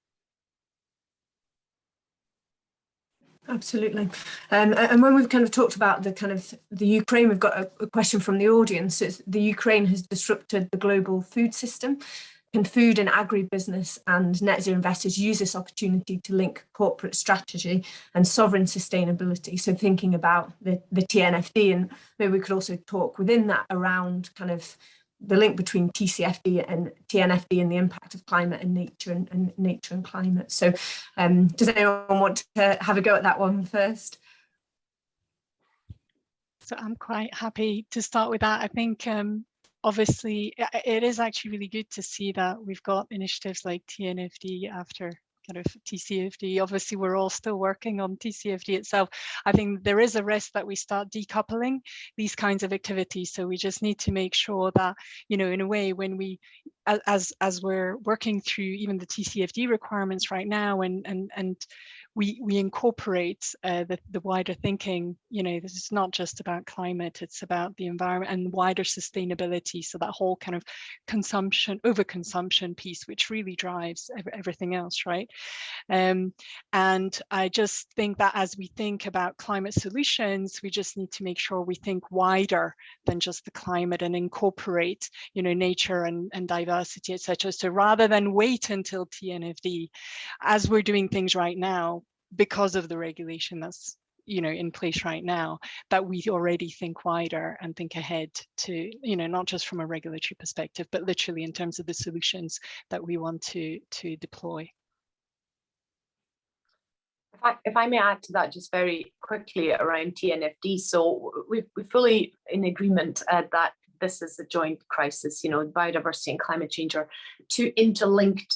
Absolutely. And when we've kind of talked about the Ukraine, we've got a question from the audience. It's, the Ukraine has disrupted the global food system. Can food and agribusiness and net zero investors use this opportunity to link corporate strategy and sovereign sustainability? So thinking about the TNFD, and maybe we could also talk within that around kind of the link between TCFD and TNFD and the impact of climate and nature and nature and climate. So does anyone want to have a go at that one first? So I'm quite happy to start with that. I think obviously it is actually really good to see that we've got initiatives like TNFD after kind of TCFD. Obviously, we're all still working on TCFD itself. I think there is a risk that we start decoupling these kinds of activities. So we just need to make sure that, you know, in a way, when we, as we're working through even the TCFD requirements right now, and we incorporate the wider thinking. You know, this is not just about climate, it's about the environment and wider sustainability. So that whole kind of consumption, overconsumption piece, which really drives everything else, right? And I just think that as we think about climate solutions, we just need to make sure we think wider than just the climate and incorporate, you know, nature and diversity, etc. So rather than wait until TNFD, as we're doing things right now, because of the regulation that's, you know, in place right now, that we already think wider and think ahead to, you know, not just from a regulatory perspective, but literally in terms of the solutions that we want to deploy. If I may add to that just very quickly around TNFD, so we're fully in agreement that this is a joint crisis. You know, biodiversity and climate change are two interlinked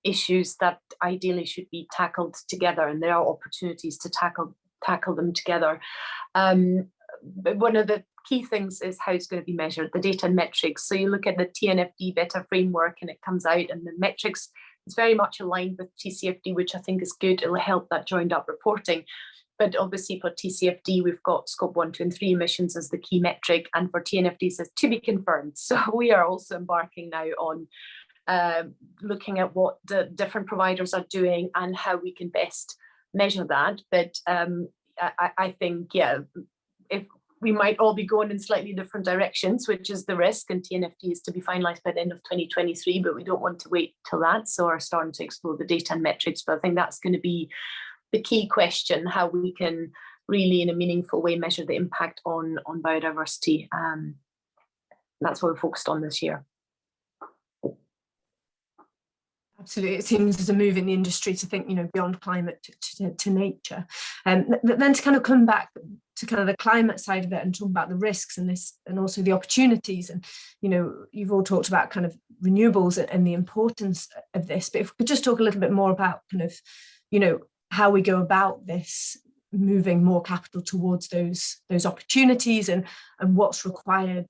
issues that ideally should be tackled together, and there are opportunities to tackle them together. But one of the key things is how it's going to be measured, the data and metrics. So you look at the TNFD beta framework and it comes out, and the metrics is very much aligned with TCFD, which I think is good. It'll help that joined up reporting. But obviously for TCFD, we've got scope 1, 2, and 3 emissions as the key metric, and for TNFD it says to be confirmed. So we are also embarking now on looking at what the different providers are doing and how we can best measure that. But I think, yeah, if we might all be going in slightly different directions, which is the risk, and TNFD is to be finalised by the end of 2023, but we don't want to wait till that. So we're starting to explore the data and metrics, but I think that's going to be the key question, how we can really in a meaningful way measure the impact on biodiversity. That's what we're focused on this year. Absolutely, it seems there's a move in the industry to think, you know, beyond climate to nature. And then to kind of come back to kind of the climate side of it and talk about the risks and this, and also the opportunities. And, you know, you've all talked about kind of renewables and the importance of this, but if we could just talk a little bit more about kind of, you know, how we go about this, moving more capital towards those opportunities, and what's required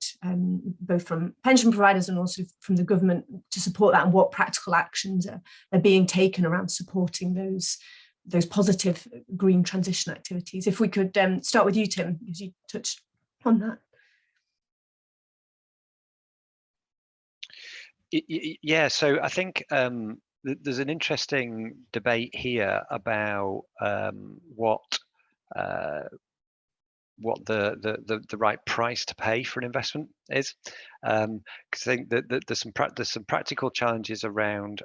both from pension providers and also from the government to support that, and what practical actions are being taken around supporting those positive green transition activities. If we could start with you, Tim, because you touched on that. Yeah, so I think there's an interesting debate here about what the right price to pay for an investment is, because I think that there's some practical challenges around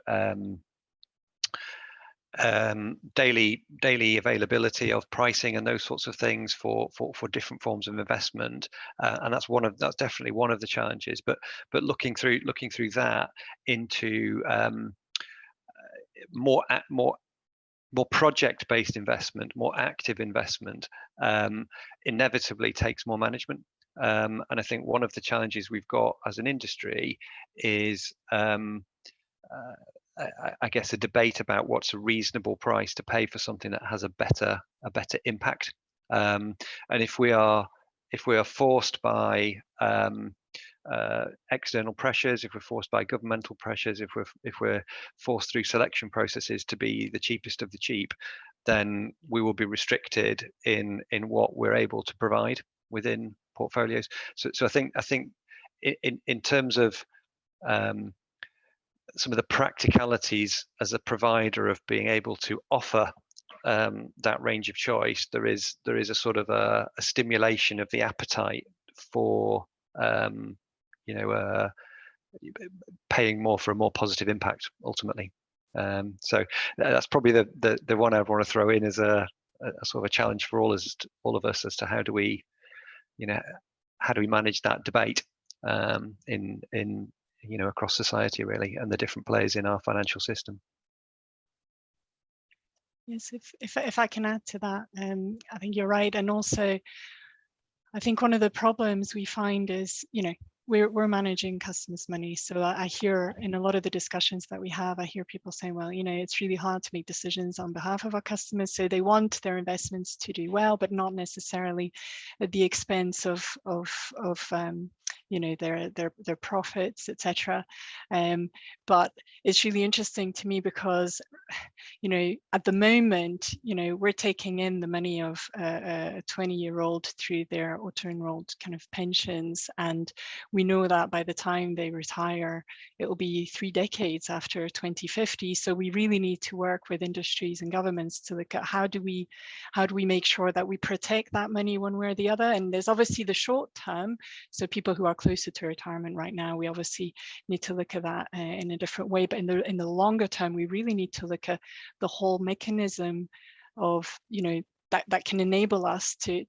daily availability of pricing and those sorts of things for different forms of investment, and that's definitely one of the challenges. But looking through that into more project-based investment, more active investment, inevitably takes more management. And I think one of the challenges we've got as an industry is, I guess, a debate about what's a reasonable price to pay for something that has a better impact. And if we are forced by external pressures, if we're forced by governmental pressures, if we're forced through selection processes to be the cheapest of the cheap, then we will be restricted in what we're able to provide. within portfolios. So I think in terms of some of the practicalities as a provider of being able to offer that range of choice, there is a sort of a stimulation of the appetite for paying more for a more positive impact ultimately. So that's probably the one I want to throw in as a sort of a challenge for all of us as to how do we manage that debate in across society really, and the different players in our financial system. Yes, if I can add to that, I think you're right, and also I think one of the problems we find is, we're managing customers' money. So I hear in a lot of the discussions that we have, I hear people saying, well, it's really hard to make decisions on behalf of our customers. So they want their investments to do well, but not necessarily at the expense of their profits, etc. But it's really interesting to me because, at the moment, we're taking in the money of a 20-year-old through their auto-enrolled kind of pensions, and we know that by the time they retire, it will be 3 decades after 2050. So we really need to work with industries and governments to look at how do we make sure that we protect that money one way or the other. And there's obviously the short term, so people who are closer to retirement right now, we obviously need to look at that in a different way. But in the longer term, we really need to look at the whole mechanism of that can enable us to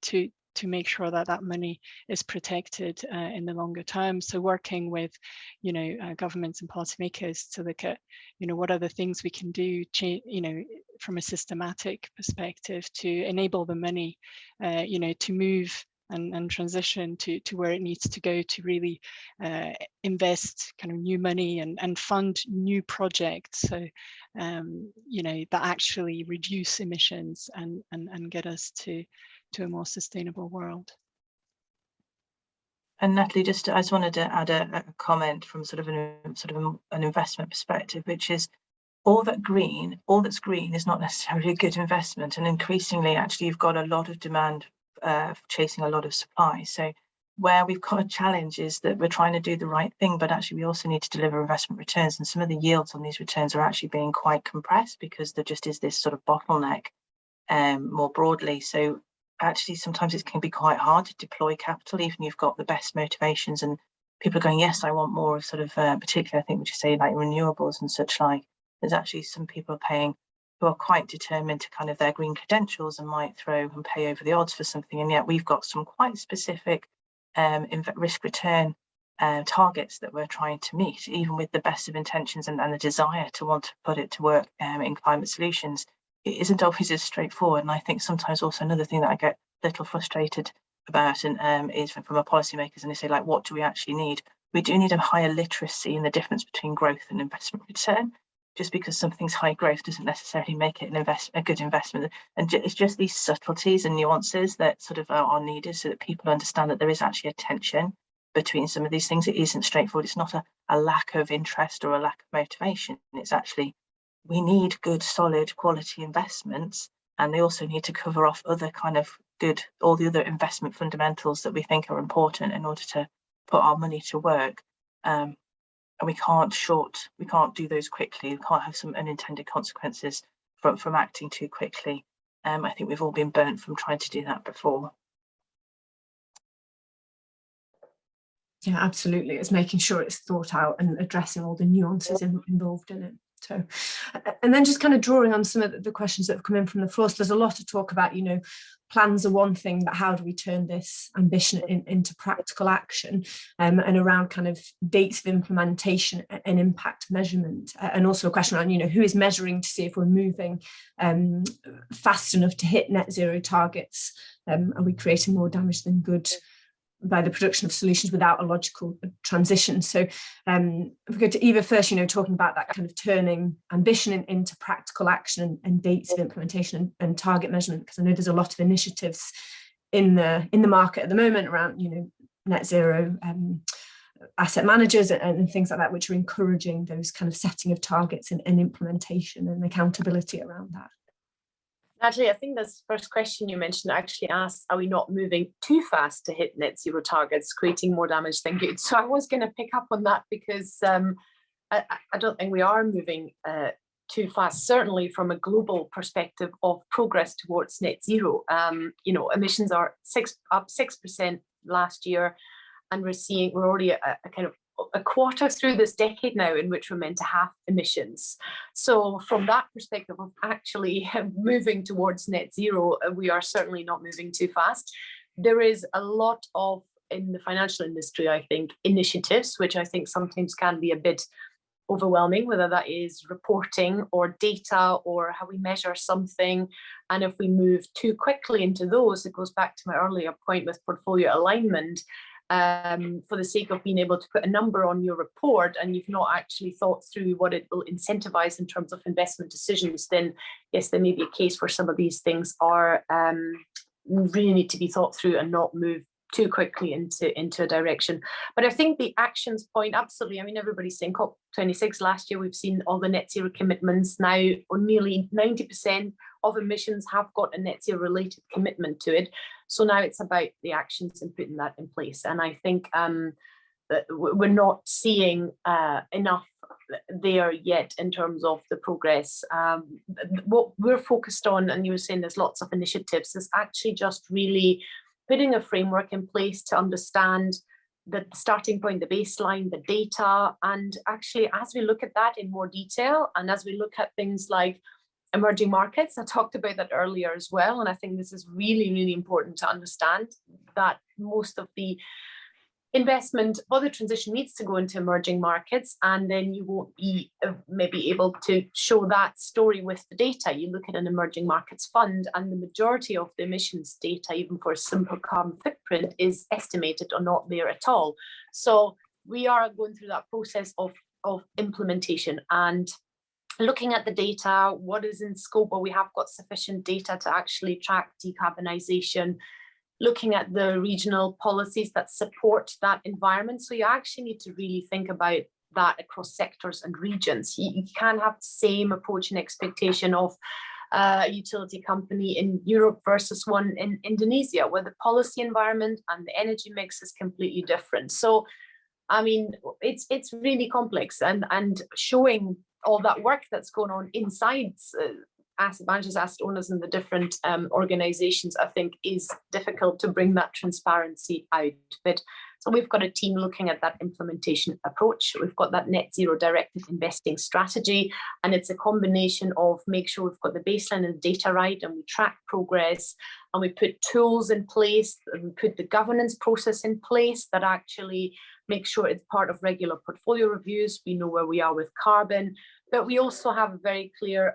make sure that money is protected in the longer term. So working with governments and policymakers to look at what are the things we can do from a systematic perspective to enable the money to move and transition to where it needs to go to really invest kind of new money and fund new projects, so that actually reduce emissions and get us to a more sustainable world. And Natalie, I just wanted to add a comment from sort of an investment perspective, which is all that's green is not necessarily a good investment, and increasingly actually you've got a lot of demand chasing a lot of supply. So where we've got a challenge is that we're trying to do the right thing, but actually we also need to deliver investment returns, and some of the yields on these returns are actually being quite compressed because there just is this sort of bottleneck more broadly. So actually sometimes it can be quite hard to deploy capital even if you've got the best motivations, and people are going, yes, I want more of sort of particularly I think what you say like renewables and such like. There's actually some people paying who are quite determined to kind of their green credentials and might throw and pay over the odds for something, and yet we've got some quite specific risk return targets that we're trying to meet, even with the best of intentions and the desire to want to put it to work in climate solutions. It isn't always as straightforward, and I think sometimes also another thing that I get a little frustrated about and is from our policymakers, and they say like, what do we actually need? We do need a higher literacy in the difference between growth and investment return. Just because something's high growth doesn't necessarily make it a good investment. And it's just these subtleties and nuances that sort of are needed so that people understand that there is actually a tension between some of these things. It isn't straightforward. It's not a lack of interest or a lack of motivation. It's actually, we need good, solid, quality investments, and they also need to cover off other kind of good, all the other investment fundamentals that we think are important in order to put our money to work. And we can't do those quickly. We can't have some unintended consequences from acting too quickly. I think we've all been burnt from trying to do that before. Yeah, absolutely. It's making sure it's thought out and addressing all the nuances involved in it. So, and then just kind of drawing on some of the questions that have come in from the floor. So there's a lot of talk about, plans are one thing, but how do we turn this ambition into practical action, and around kind of dates of implementation and impact measurement, and also a question around, who is measuring to see if we're moving fast enough to hit net zero targets? Are we creating more damage than good by the production of solutions without a logical transition? So if we go to Eva first, talking about that kind of turning ambition into practical action and dates of implementation and target measurement, because I know there's a lot of initiatives in the market at the moment around, net zero asset managers and things like that, which are encouraging those kind of setting of targets and implementation and accountability around that. Actually, I think this first question you mentioned actually asked, are we not moving too fast to hit net zero targets, creating more damage than good? So I was going to pick up on that because I don't think we are moving too fast, certainly from a global perspective of progress towards net zero. You know, emissions are up 6% last year, and we're already a kind of a quarter through this decade now in which we're meant to have emissions. So from that perspective of actually moving towards net zero, we are certainly not moving too fast. There is a lot of, in the financial industry, I think, initiatives, which I think sometimes can be a bit overwhelming, whether that is reporting or data or how we measure something. And if we move too quickly into those, it goes back to my earlier point with portfolio alignment. For the sake of being able to put a number on your report and you've not actually thought through what it will incentivize in terms of investment decisions, then yes, there may be a case where some of these things are really need to be thought through and not move too quickly into a direction. But I think the actions point, absolutely. I mean, everybody's saying COP26 last year, we've seen all the net zero commitments now, or nearly 90% of emissions have got a net zero related commitment to it. So now it's about the actions and putting that in place. And I think that we're not seeing enough there yet in terms of the progress. What we're focused on, and you were saying there's lots of initiatives, is actually just really putting a framework in place to understand the starting point, the baseline, the data, and actually as we look at that in more detail, and as we look at things like emerging markets, I talked about that earlier as well, and I think this is really, really important to understand that most of the investment for the transition needs to go into emerging markets, and then you won't be maybe able to show that story with the data. You look at an emerging markets fund, and the majority of the emissions data, even for a simple carbon footprint, is estimated or not there at all. So we are going through that process of implementation and looking at the data, what is in scope, where we have got sufficient data to actually track decarbonisation, looking at the regional policies that support that environment. So you actually need to really think about that across sectors and regions. You can't have the same approach and expectation of a utility company in Europe versus one in Indonesia, where the policy environment and the energy mix is completely different. So, I mean, it's really complex, and showing all that work that's going on inside asset managers, asset owners, and the different organizations, I think is difficult to bring that transparency out of it. So we've got a team looking at that implementation approach. We've got that net zero directed investing strategy, and it's a combination of make sure we've got the baseline and the data right, and we track progress, and we put tools in place, and we put the governance process in place that actually make sure it's part of regular portfolio reviews. We know where we are with carbon, but we also have a very clear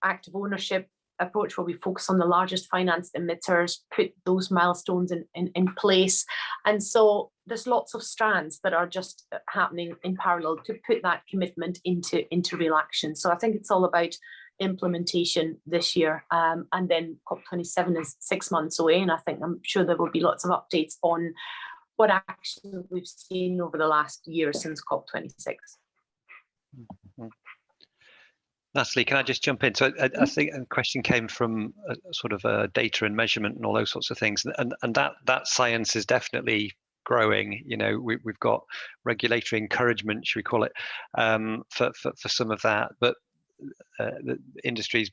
active ownership approach where we focus on the largest finance emitters, put those milestones in place. And so there's lots of strands that are just happening in parallel to put that commitment into real action. So I think it's all about implementation this year, and then COP27 is 6 months away, and I'm sure there will be lots of updates on what action we've seen over the last year since COP26. Mm-hmm. Natalie, can I just jump in? So I think a question came from sort of data and measurement and all those sorts of things, and that science is definitely growing. You know, we've got regulatory encouragement, should we call it, for some of that, but the industry's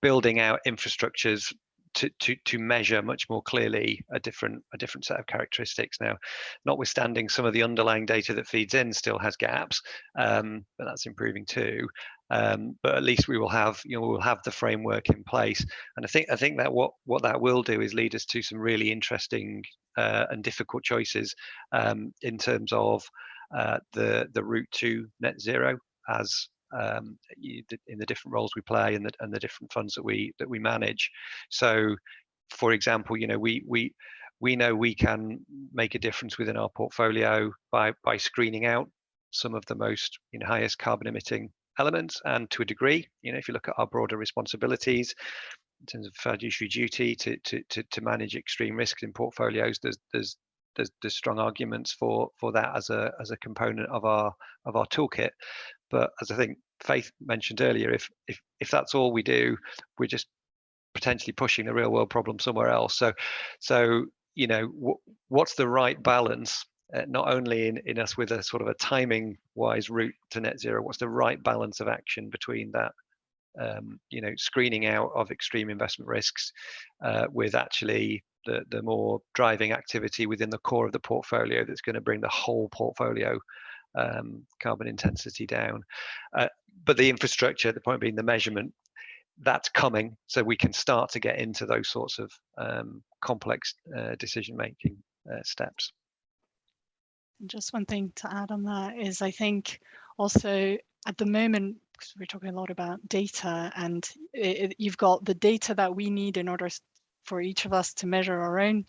building out infrastructures to measure much more clearly a different set of characteristics. Now, notwithstanding some of the underlying data that feeds in still has gaps, but that's improving too. But at least we will have, we'll have the framework in place, and I think that what that will do is lead us to some really interesting and difficult choices in terms of the route to net zero, as in the different roles we play and the different funds that we manage. So, for example, we know we can make a difference within our portfolio by screening out some of the most highest carbon emitting elements, and to a degree, if you look at our broader responsibilities in terms of fiduciary duty to manage extreme risk in portfolios, there's strong arguments for that as a component of our toolkit. But as I think Faith mentioned earlier, if that's all we do, we're just potentially pushing the real world problem somewhere else. So you know, what's the right balance, not only in us with a sort of a timing wise route to net zero, what's the right balance of action between that, you know, screening out of extreme investment risks with actually the more driving activity within the core of the portfolio that's going to bring the whole portfolio carbon intensity down. But the infrastructure, the point being the measurement, that's coming, so we can start to get into those sorts of complex decision-making steps. Just one thing to add on that is, I think also at the moment, because we're talking a lot about data, and you've got the data that we need in order for each of us to measure our own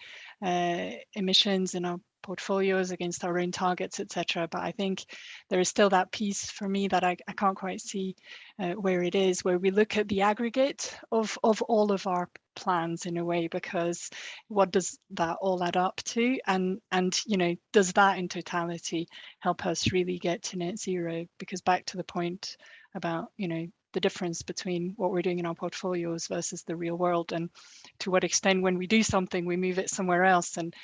emissions in our portfolios against our own targets, etc. But I think there is still that piece for me that I can't quite see where it is, where we look at the aggregate of all of our plans in a way, because what does that all add up to, and you know, does that in totality help us really get to net zero? Because back to the point about, you know, the difference between what we're doing in our portfolios versus the real world, and to what extent when we do something we move it somewhere else, and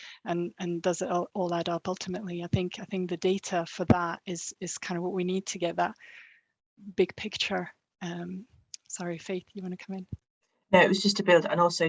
does it all add up ultimately? I think the data for that is kind of what we need to get that big picture. Sorry, Faith, you want to come in? No, it was just to build, and also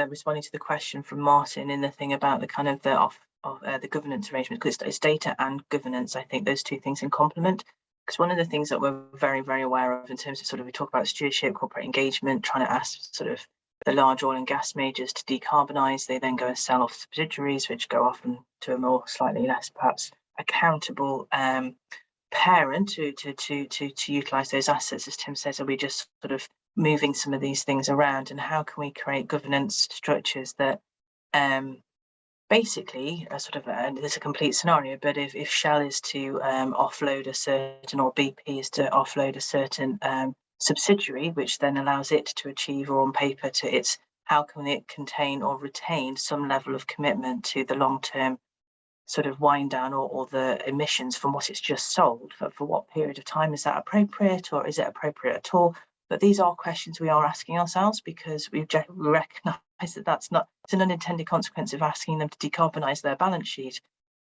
responding to the question from Martin in the thing about the kind of the governance arrangement, because it's data and governance. I think those two things in complement. Because one of the things that we're very, very aware of in terms of sort of, we talk about stewardship, corporate engagement, trying to ask sort of the large oil and gas majors to decarbonise. They then go and sell off subsidiaries, which go often to a more slightly less perhaps accountable parent to utilise those assets, as Tim says. Are we just sort of moving some of these things around, and how can we create governance structures that basically sort of, and there's a complete scenario, but if Shell is to offload a certain, or BP is to offload a certain subsidiary, which then allows it to achieve, or on paper to its, how can it contain or retain some level of commitment to the long-term sort of wind down or the emissions from what it's just sold? For what period of time is that appropriate, or is it appropriate at all? But these are questions we are asking ourselves, because we recognise that that's not, it's an unintended consequence of asking them to decarbonise their balance sheet.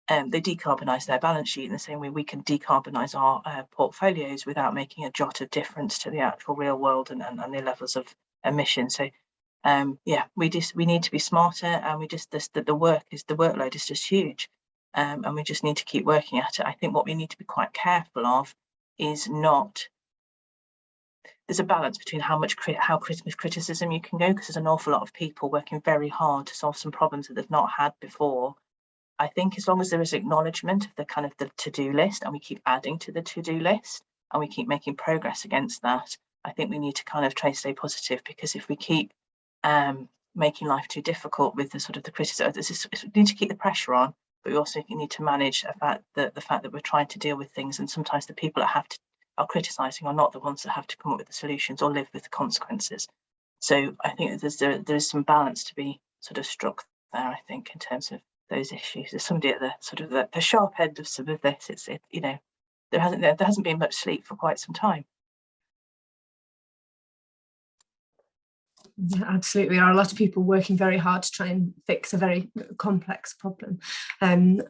They decarbonise their balance sheet in the same way we can decarbonise our portfolios without making a jot of difference to the actual real world and the levels of emission. So yeah, we need to be smarter, and the workload is just huge, and we just need to keep working at it. I think what we need to be quite careful of is not, there's a balance between how much criticism you can go, because there's an awful lot of people working very hard to solve some problems that they've not had before. I think as long as there is acknowledgement of the kind of the to-do list, and we keep adding to the to-do list, and we keep making progress against that, I think we need to kind of try to stay positive, because if we keep making life too difficult with the sort of the criticism, we need to keep the pressure on, but we also need to manage the fact that we're trying to deal with things, and sometimes the people that are criticising are not the ones that have to come up with the solutions or live with the consequences. So I think there's some balance to be sort of struck there, I think, in terms of those issues. There's somebody at the sort of the sharp end of some of this. You know, there hasn't been much sleep for quite some time. Yeah, absolutely. There are a lot of people working very hard to try and fix a very complex problem. And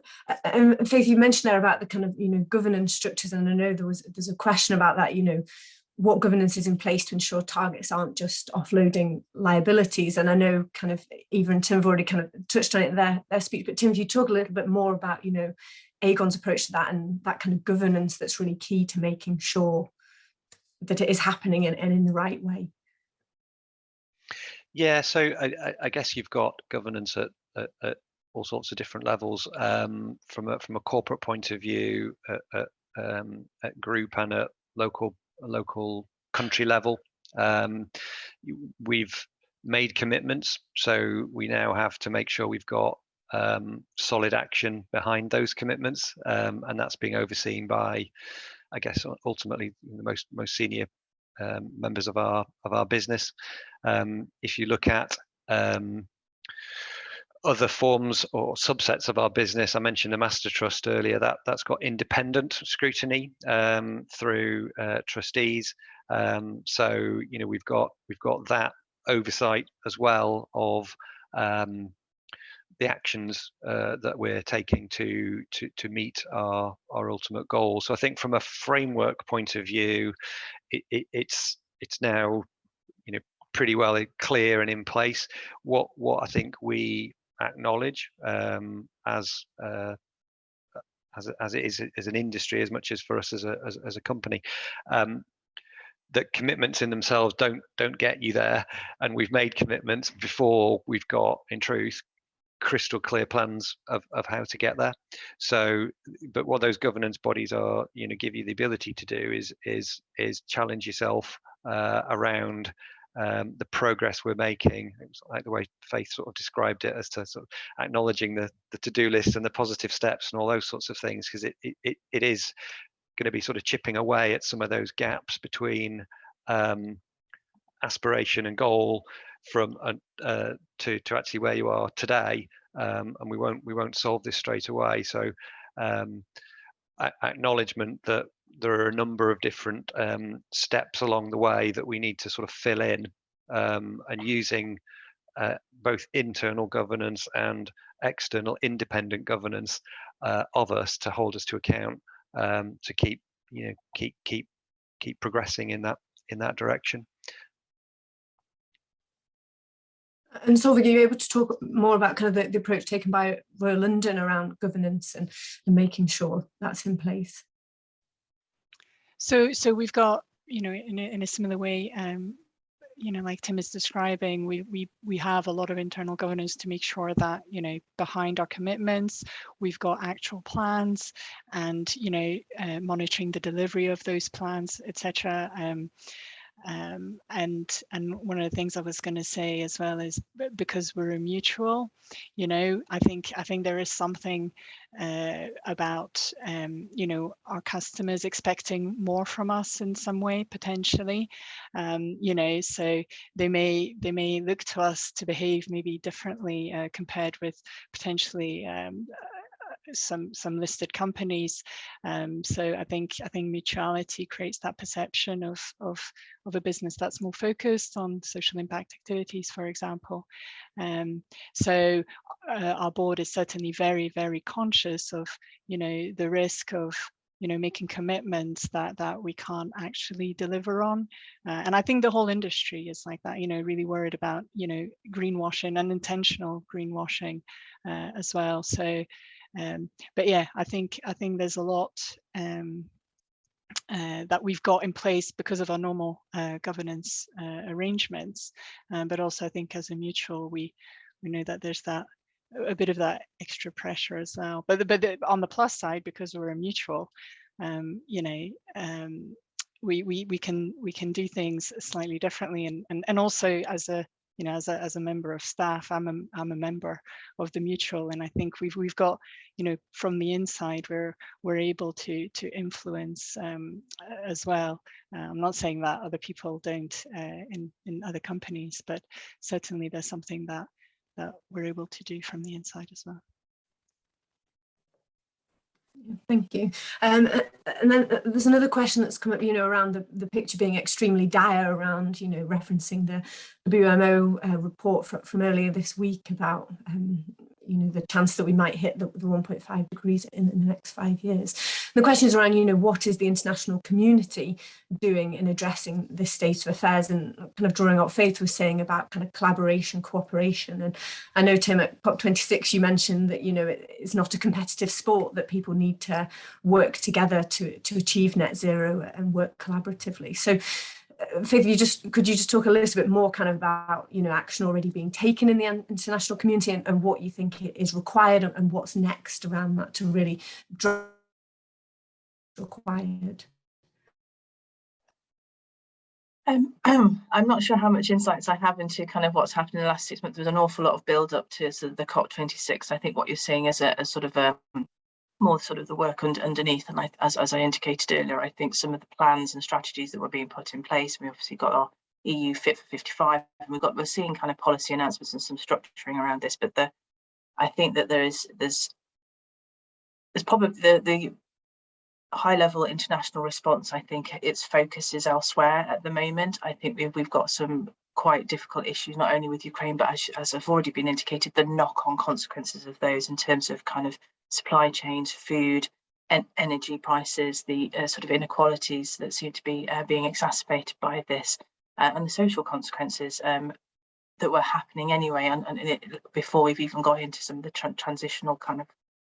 Faith, you mentioned there about the kind of, you know, governance structures, and I know there's a question about that, you know, what governance is in place to ensure targets aren't just offloading liabilities. And I know kind of Eva and Tim have already kind of touched on it in their speech, but Tim, if you talk a little bit more about, you know, Aegon's approach to that, and that kind of governance that's really key to making sure that it is happening and in the right way. Yeah, so I guess you've got governance at all sorts of different levels, from a corporate point of view, at group and at local country level. We've made commitments, so we now have to make sure we've got solid action behind those commitments, and that's being overseen by, I guess, ultimately the most senior members of our business. If you look at other forms or subsets of our business, I mentioned the master trust earlier. That's got independent scrutiny through trustees. So you know, we've got that oversight as well of the actions that we're taking to meet our ultimate goals. So I think from a framework point of view, it's now, you know, pretty well clear and in place. What I think we acknowledge as it is as an industry, as much as for us as a company, that commitments in themselves don't get you there, and we've made commitments before we've got, in truth, crystal clear plans of how to get there. So, but what those governance bodies are, you know, give you the ability to do is challenge yourself around the progress we're making. It was like the way Faith sort of described it, as to sort of acknowledging the to-do list and the positive steps and all those sorts of things, because it is going to be sort of chipping away at some of those gaps between aspiration and goal from to actually where you are today, and we won't solve this straight away. So acknowledgement that there are a number of different steps along the way that we need to sort of fill in, and using both internal governance and external independent governance of us to hold us to account, to keep progressing in that direction. And Solveig, are you able to talk more about kind of the approach taken by Royal London around governance and making sure that's in place? So we've got, you know, in a similar way, you know, like Tim is describing, we have a lot of internal governance to make sure that, you know, behind our commitments, we've got actual plans, and, you know, monitoring the delivery of those plans, etc. And one of the things I was going to say as well is, because we're a mutual, you know, I think there is something about you know, our customers expecting more from us in some way, potentially, you know, so they may look to us to behave maybe differently compared with potentially some listed companies. So I think mutuality creates that perception of a business that's more focused on social impact activities, for example. So our board is certainly very, very conscious of, you know, the risk of, you know, making commitments that we can't actually deliver on. And I think the whole industry is like that, you know, really worried about, you know, greenwashing, unintentional greenwashing as well. So but yeah, I think there's a lot that we've got in place because of our normal governance arrangements, but also I think as a mutual, we know that there's a bit of that extra pressure as well. But on the plus side, because we're a mutual, you know, we can do things slightly differently, and also as a, you know, as a member of staff, I'm a member of the mutual, and I think we've got, you know, from the inside we're able to influence as well. I'm not saying that other people don't in other companies, but certainly there's something that we're able to do from the inside as well. Thank you. And then there's another question that's come up, you know, around the picture being extremely dire, around, you know, referencing the WMO report from earlier this week about, you know, the chance that we might hit the 1.5 degrees in the next 5 years. And the question is around, you know, what is the international community doing in addressing this state of affairs, and kind of drawing out what Faith was saying about kind of collaboration, cooperation. And I know, Tim, at COP26 you mentioned that, you know, it's not a competitive sport, that people need to work together to achieve net zero and work collaboratively. So Faith, could you just talk a little bit more kind of about, you know, action already being taken in the international community, and what you think is required, and what's next around that to really drive required? I'm not sure how much insights I have into kind of what's happened in the last 6 months. There's an awful lot of build up to sort of the COP26. I think what you're seeing is a sort of a more sort of the work underneath, and as I indicated earlier, I think some of the plans and strategies that were being put in place, we obviously got our EU Fit for 55, and we're seeing kind of policy announcements and some structuring around this. But I think that there's probably the high level international response. I think its focus is elsewhere at the moment. I think we've got some quite difficult issues, not only with Ukraine, but as have already been indicated, the knock-on consequences of those in terms of kind of supply chains, food, and energy prices, the sort of inequalities that seem to be being exacerbated by this, and the social consequences that were happening anyway, and before we've even got into some of the transitional kind of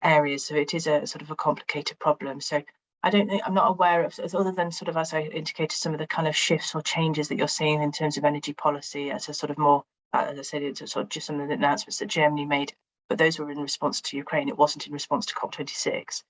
areas. So it is a sort of a complicated problem. So I don't think, I'm not aware of, other than sort of, as I indicated, some of the kind of shifts or changes that you're seeing in terms of energy policy as a sort of more, as I said, it's sort of just some of the announcements that Germany made, but those were in response to Ukraine. It wasn't in response to COP26.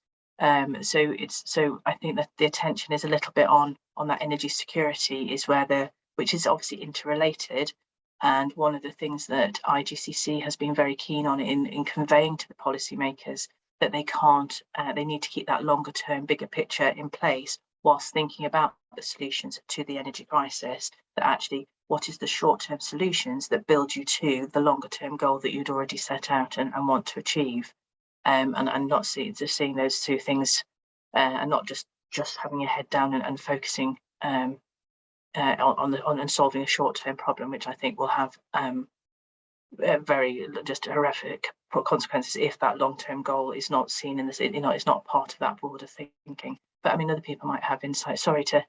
So I think that the attention is a little bit on that energy security is where which is obviously interrelated. And one of the things that IIGCC has been very keen on in conveying to the policymakers that they need to keep that longer term, bigger picture in place whilst thinking about the solutions to the energy crisis, that actually what is the short term solutions that build you to the longer term goal that you'd already set out and want to achieve. And not seeing those two things and not just having your head down and focusing on solving a short-term problem, which I think will have very just horrific consequences if that long-term goal is not seen in this, it's not part of that broader thinking. But I mean, other people might have insight. Sorry to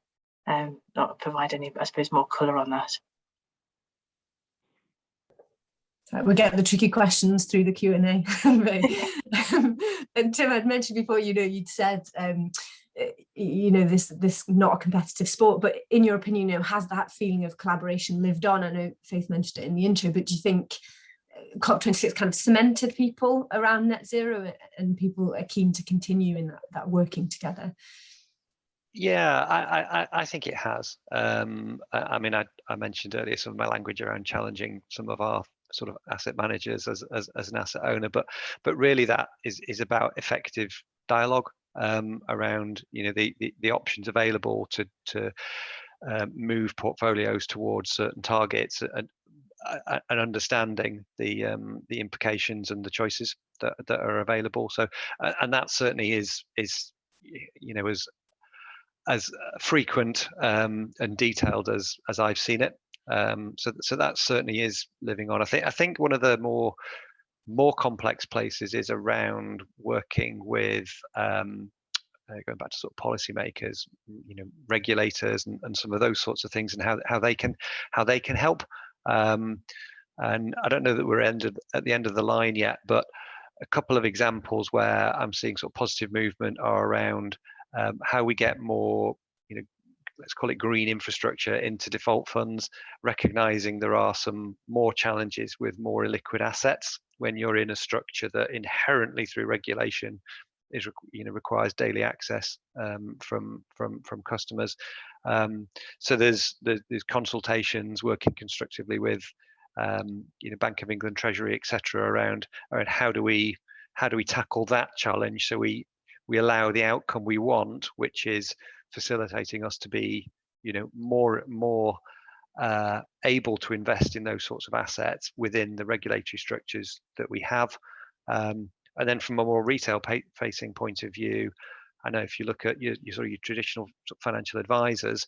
not provide any, I suppose, more colour on that. We get the tricky questions through the Q&A. And Tim, I'd mentioned before, you'd said, this not a competitive sport, but in your opinion, has that feeling of collaboration lived on? I know Faith mentioned it in the intro, but do you think COP26 kind of cemented people around net zero and people are keen to continue in that working together? Yeah, I think it has. I mean, I mentioned earlier some of my language around challenging some of our sort of asset managers as an asset owner, but really that is about effective dialogue around the options available to move portfolios towards certain targets, and understanding the implications and the choices that are available. So and that certainly is as frequent and detailed as I've seen it. So that certainly is living on. I think one of the more complex places is around working with going back to sort of policymakers, regulators, and some of those sorts of things, and how they can help. And I don't know that we're at the end of the line yet, but a couple of examples where I'm seeing sort of positive movement are around how we get more, let's call it green infrastructure into default funds, recognizing there are some more challenges with more illiquid assets when you're in a structure that inherently through regulation is requires daily access from customers. So there's consultations, working constructively with Bank of England, Treasury, etc., around how do we tackle that challenge so we allow the outcome we want, which is facilitating us to be more able to invest in those sorts of assets within the regulatory structures that we have. And then from a more retail facing point of view, I know if you look at your traditional financial advisors,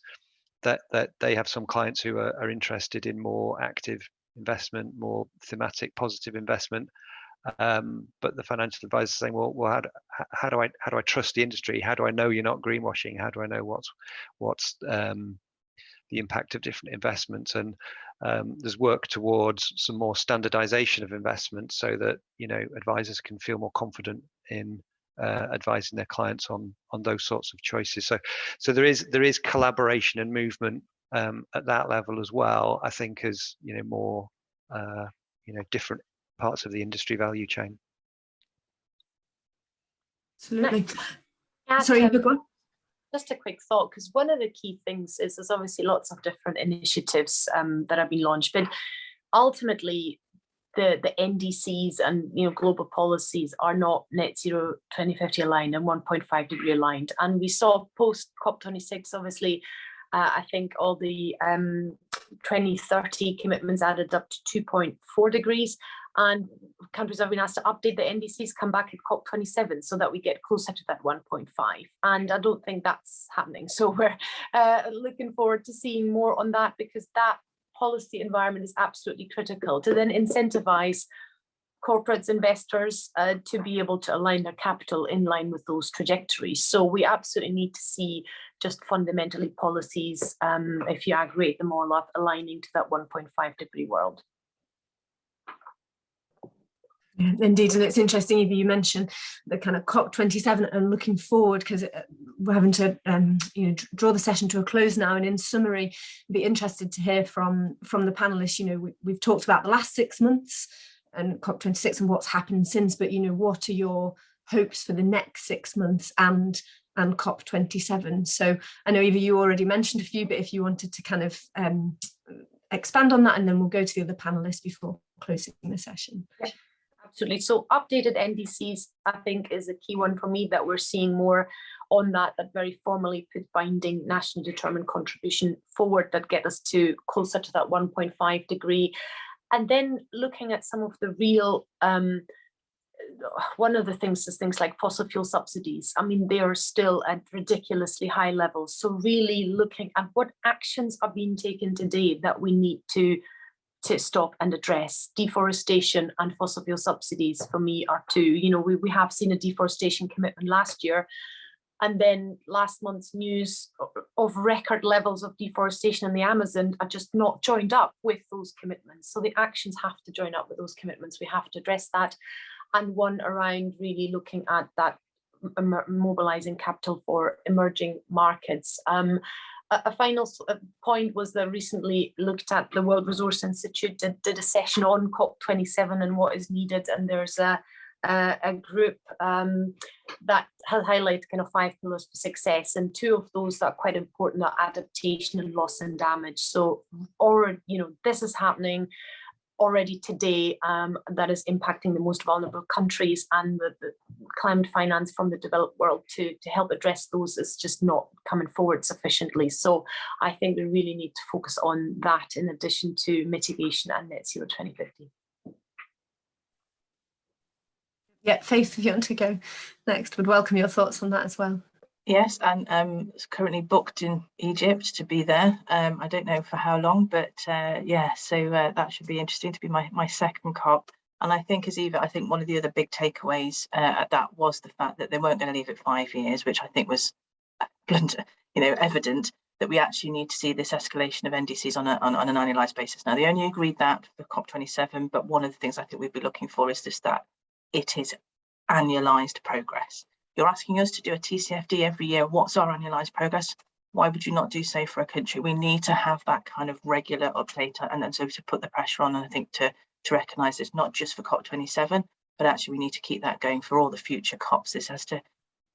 that they have some clients who are interested in more active investment, more thematic positive investment. But the financial advisor is saying, well, how do I trust the industry? How do I know you're not greenwashing? How do I know what's the impact of different investments? And there's work towards some more standardization of investments so that advisors can feel more confident in advising their clients on those sorts of choices. So there is collaboration and movement at that level as well, I think, as more different parts of the industry value chain. Absolutely. Yeah, sorry, go on. Just a quick thought, because one of the key things is there's obviously lots of different initiatives that have been launched, but ultimately the NDCs and global policies are not net zero 2050 aligned and 1.5 degree aligned. And we saw post COP26, obviously, I think all the 2030 commitments added up to 2.4 degrees. And countries have been asked to update the NDCs, come back at COP27 so that we get closer to that 1.5. And I don't think that's happening. So we're looking forward to seeing more on that, because that policy environment is absolutely critical to then incentivize corporates, investors to be able to align their capital in line with those trajectories. So we absolutely need to see just fundamentally policies, if you aggregate them all up, aligning to that 1.5 degree world. Yeah, indeed, and it's interesting, Eva, you mentioned the kind of COP27 and looking forward, because we're having to draw the session to a close now, and in summary, be interested to hear from the panelists. We've talked about the last 6 months and COP26 and what's happened since, but what are your hopes for the next 6 months and COP27? So I know, Eva, you already mentioned a few, but if you wanted to kind of expand on that, and then we'll go to the other panelists before closing the session. Yeah. Absolutely. So updated NDCs, I think, is a key one for me, that we're seeing more on that very formally put binding nationally determined contribution forward that get us to closer to that 1.5 degree. And then looking at some of the real, one of the things is things like fossil fuel subsidies. I mean, they are still at ridiculously high levels. So really looking at what actions are being taken today that we need to stop and address. Deforestation and fossil fuel subsidies for me are two. We have seen a deforestation commitment last year, and then last month's news of record levels of deforestation in the Amazon are just not joined up with those commitments. So the actions have to join up with those commitments. We have to address that. And one around really looking at that mobilizing capital for emerging markets. A final point was that recently looked at the World Resource Institute did a session on COP27 and what is needed, and there's a group that has highlighted kind of 5 pillars for success, and 2 of those that are quite important are adaptation and loss and damage. So, this is happening already today, that is impacting the most vulnerable countries, and the climate finance from the developed world to help address those is just not coming forward sufficiently. So I think we really need to focus on that in addition to mitigation and net zero 2050. Yeah, Faith, if you want to go next, would welcome your thoughts on that as well. Yes, and currently booked in Egypt to be there. I don't know for how long, but so that should be interesting to be my second COP. And I think, as Eva, I think one of the other big takeaways at that was the fact that they weren't going to leave it 5 years, which I think was evident, that we actually need to see this escalation of NDCs on an annualised basis. Now, they only agreed that for COP27, but one of the things I think we'd be looking for is just that it is annualised progress. You're asking us to do a TCFD every year. What's our annualised progress? Why would you not do so for a country? We need to have that kind of regular update, and so to put the pressure on, and I think to recognise it's not just for COP27, but actually we need to keep that going for all the future COPs. It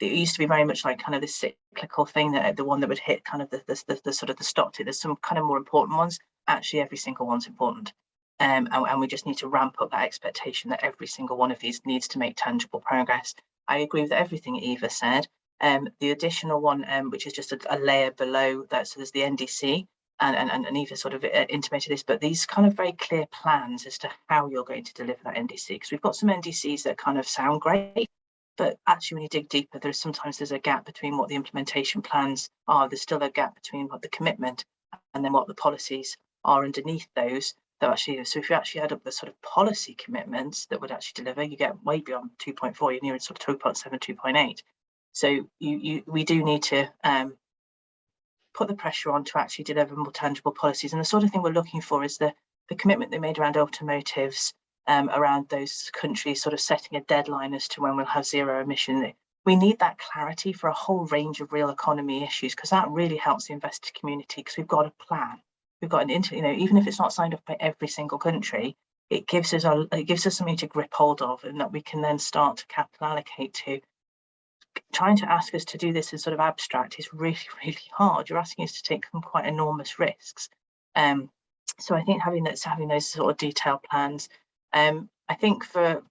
used to be very much like kind of this cyclical thing, that the one that would hit kind of the sort of the stop to. There's some kind of more important ones. Actually, every single one's important. And we just need to ramp up that expectation that every single one of these needs to make tangible progress. I agree with everything Eva said. The additional one, which is just a layer below that, so there's the NDC, and Eva sort of intimated this, but these kind of very clear plans as to how you're going to deliver that NDC, because we've got some NDCs that kind of sound great, but actually when you dig deeper, there's a gap between what the implementation plans are. There's still a gap between what the commitment and then what the policies are underneath those. So if you actually add up the sort of policy commitments that would actually deliver, you get way beyond 2.4, you're near sort of 2.7, 2.8. So we do need to put the pressure on to actually deliver more tangible policies. And the sort of thing we're looking for is the commitment they made around automotives, around those countries sort of setting a deadline as to when we'll have zero emission. We need that clarity for a whole range of real economy issues, because that really helps the investor community, because we've got a plan. We've got even if it's not signed off by every single country, it gives us something to grip hold of, and that we can then start to capital allocate to. Trying to ask us to do this in sort of abstract is really, really hard. You're asking us to take some quite enormous risks. So I think having those sort of detailed plans, I think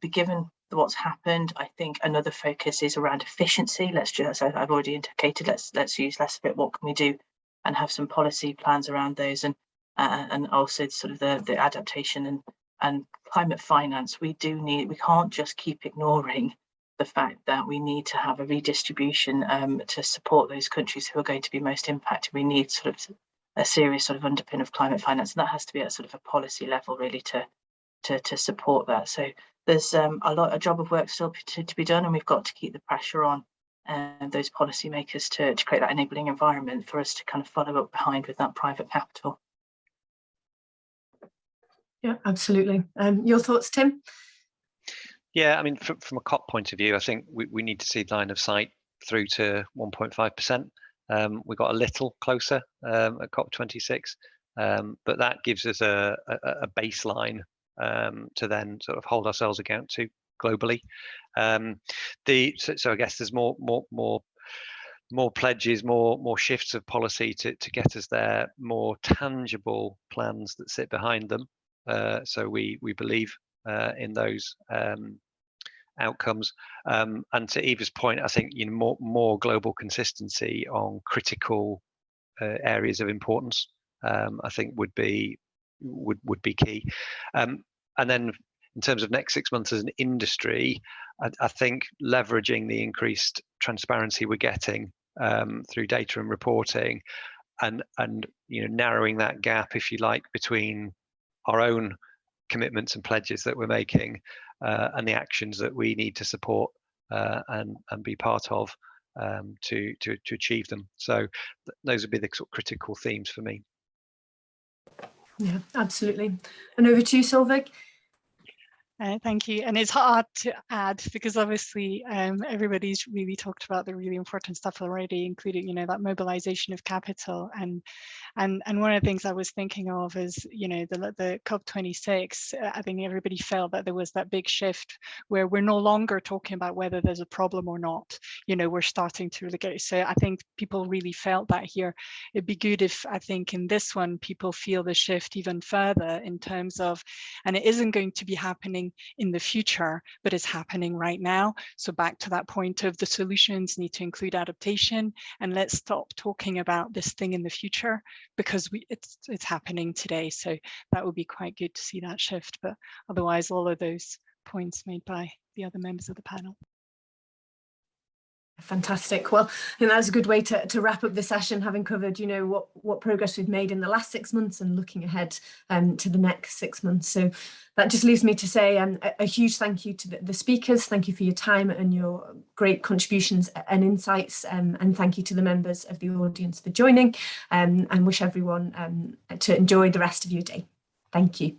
given what's happened, I think another focus is around efficiency. As I've already indicated, let's use less of it. What can we do? And have some policy plans around those, and also sort of the adaptation and climate finance. We can't just keep ignoring the fact that we need to have a redistribution to support those countries who are going to be most impacted. We need sort of a serious sort of underpin of climate finance, and that has to be at sort of a policy level really to support that. So there's a job of work still to be done, and we've got to keep the pressure on those policymakers to create that enabling environment for us to kind of follow up behind with that private capital. Yeah, absolutely. Your thoughts, Tim? Yeah, I mean, from a COP point of view, I think we need to see line of sight through to 1.5%. We got a little closer at COP26, but that gives us a baseline to then sort of hold ourselves account to globally. So I guess there's more pledges, more shifts of policy to get us there, more tangible plans that sit behind them. So we believe in those outcomes. And to Eva's point, I think more global consistency on critical areas of importance, I think would be key. And then in terms of next 6 months as an industry, I think leveraging the increased transparency we're getting through data and reporting, and narrowing that gap, if you like, between our own commitments and pledges that we're making and the actions that we need to support and be part of to achieve them. So those would be the sort of critical themes for me. Yeah, absolutely. And over to you, Solveig. Thank you. And it's hard to add because obviously everybody's really talked about the really important stuff already, including, that mobilization of capital. And one of the things I was thinking of is, the COP26, I think everybody felt that there was that big shift where we're no longer talking about whether there's a problem or not. We're starting to really get, so I think people really felt that here. It'd be good if, I think in this one, people feel the shift even further in terms of, and it isn't going to be happening in the future, but it's happening right now. So back to that point of the solutions need to include adaptation, and let's stop talking about this thing in the future because it's happening today. So that would be quite good to see that shift. But otherwise, all of those points made by the other members of the panel. Fantastic. Well, I think that's a good way to wrap up the session, having covered, what progress we've made in the last 6 months and looking ahead to the next 6 months. So that just leaves me to say a huge thank you to the speakers. Thank you for your time and your great contributions and insights. And thank you to the members of the audience for joining, and wish everyone to enjoy the rest of your day. Thank you.